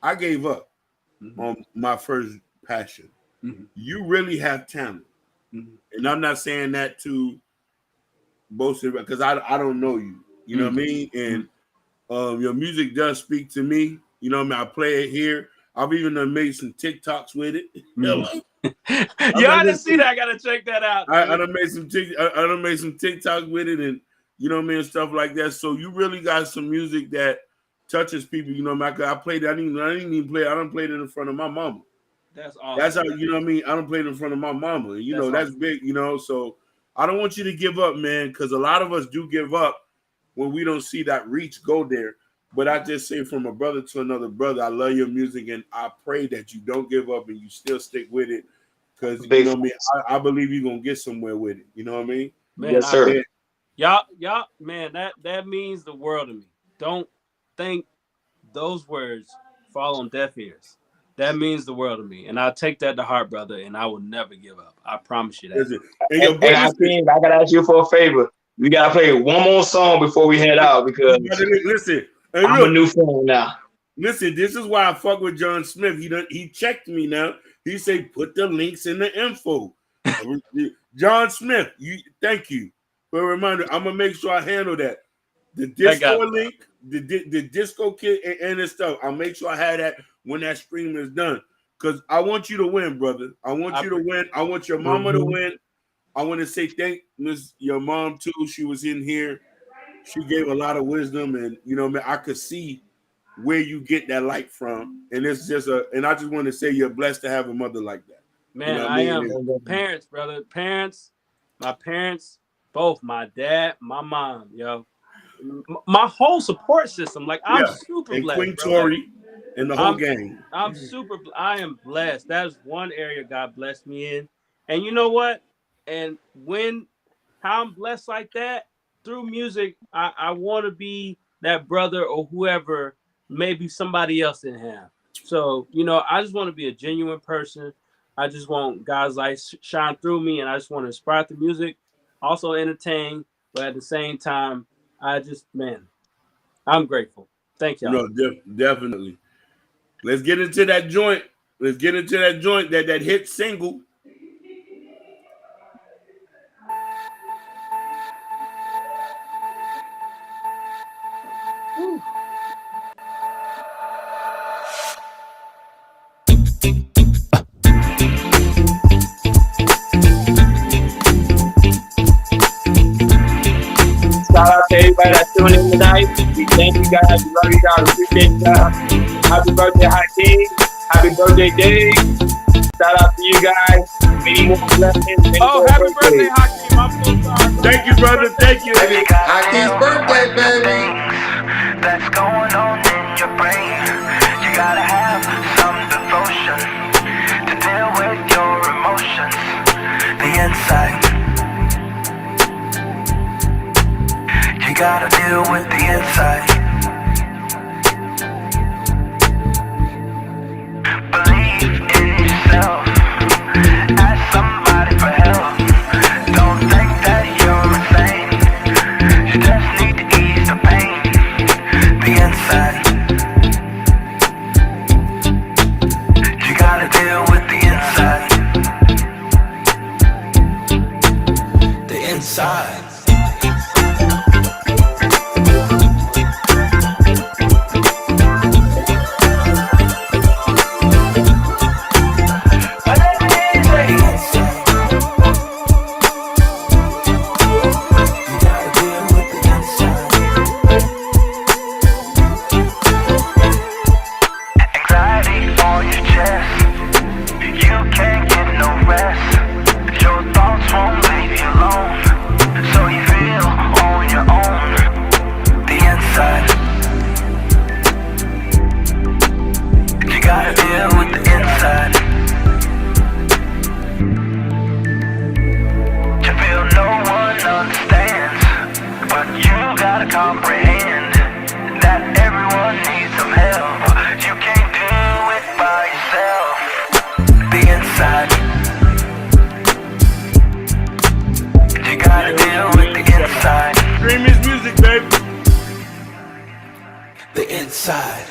I gave up on my first passion. You really have talent, and I'm not saying that to boast it because I don't know you. You know what I mean? And your music does speak to me. You know what I mean? I play it here. I've even made some TikToks with it. Yeah, I didn't see that. I gotta check that out. I done made some TikToks with it, and you know what I mean, stuff like that. So you really got some music that touches people. You know what I mean? I played. I didn't even play. I done played it in front of my mama. That's awesome. That's how, you know what I mean. I done played in front of my mama. You know that's big. You know, so I don't want you to give up, man, because a lot of us do give up when we don't see that reach go there. But I just say from a brother to another brother, I love your music, and I pray that you don't give up and you still stick with it, because you know what I mean. I believe you're gonna get somewhere with it. You know what I mean? Man, yes, sir. Y'all, man, that means the world to me. Don't think those words fall on deaf ears. That means the world to me, and I'll take that to heart, brother, and I will never give up. I promise you that. And I gotta ask you for a favor. We gotta play one more song before we head out because listen, I'm a new fan now. Listen, this is why I fuck with John Smith. He checked me now. He say put the links in the info. John Smith, thank you for a reminder. I'm gonna make sure I handle that. The disco link, the disco kit and this stuff. I'll make sure I have that when that stream is done. Because I want you to win, brother. I want you to win. I want your mama to win. I want to say thank your mom too. She was in here. She gave a lot of wisdom, and you know, man, I could see where you get that light from. And it's just and I just want to say you're blessed to have a mother like that. Man, you know I am. Parents, brother. My parents, both my dad, my mom, yo. My whole support system. Like, I'm super blessed. Queen Tori and the whole gang. I am blessed. That's one area God blessed me in. And you know what? And how I'm blessed like that, through music, I want to be that brother or whoever maybe somebody else didn't have. So, you know, I just want to be a genuine person. I just want God's light shine through me, and I just want to inspire through music, also entertain, but at the same time, I'm grateful. Thank y'all. No, definitely. Let's get into that joint. That hit single. Shout out to everybody that's tuning in tonight. We thank you guys. We love you guys. Appreciate you guys. Happy birthday, Hakeem. Happy birthday, Dave. Shout out to you guys. Many more blessings. Happy birthday, Hakeem. I'm so sorry. Thank you, brother. Thank you. Hakeem's birthday, baby. That's going on in your brain. You gotta have some devotion to deal with your emotions. The inside. You gotta deal with the inside. Believe in yourself. Ask somebody for help. Don't think that you're insane. You just need to ease the pain. The inside. You gotta deal with the inside. The inside. So you inside. Stream his music, baby. The inside.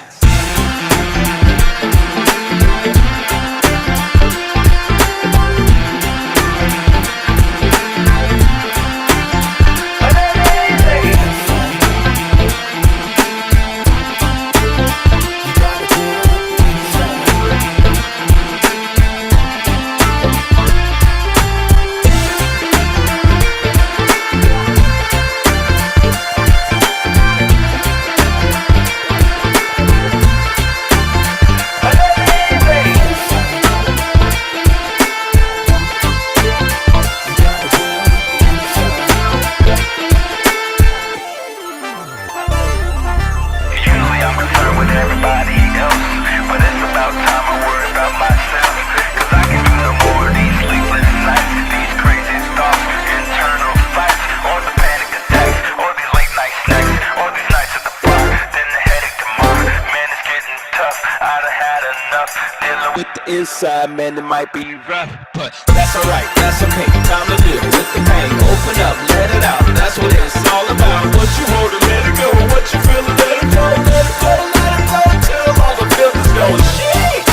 With the inside, man, it might be rough, but that's alright, that's okay. Time to live with the pain. Open up, let it out. That's what it's all about. What you hold, let it go. What you feel, let it go. Let it go, let it go. Till all the feelings go. Sheesh,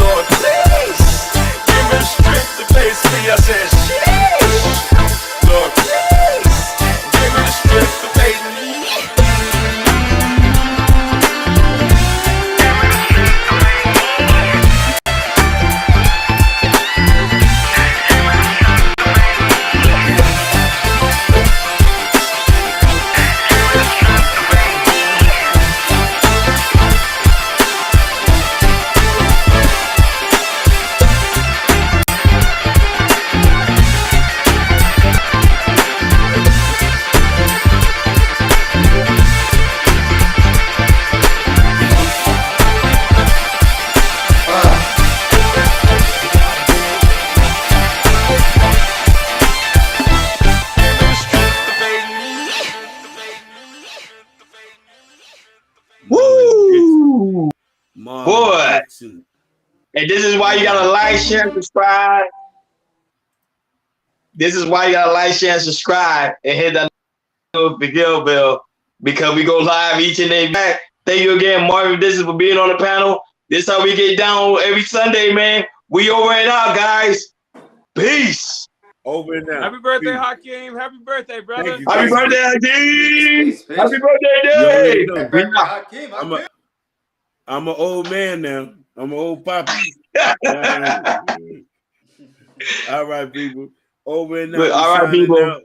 Lord, please give me the strength to face me. I said, sheesh, Lord, please give me the strength to face me. Woo! Marlin Boy. Dixon. And this is why you gotta like, share, and subscribe. This is why you gotta like, share, and subscribe, and hit that notification bell, because we go live each and every night. Thank you again, Marvin Dixon, for being on the panel. This is how we get down every Sunday, man. We over and out, guys. Peace. Over and out. Happy birthday, Peace. Hakeem. Happy birthday, brother. Thank you. Happy Thank you. birthday, Hakeem. Peace, peace. Happy birthday, You already Dave. know. Hakeem. I'm an old man now. I'm an old poppy. All right, people. Over and out. All right, Signing people. out.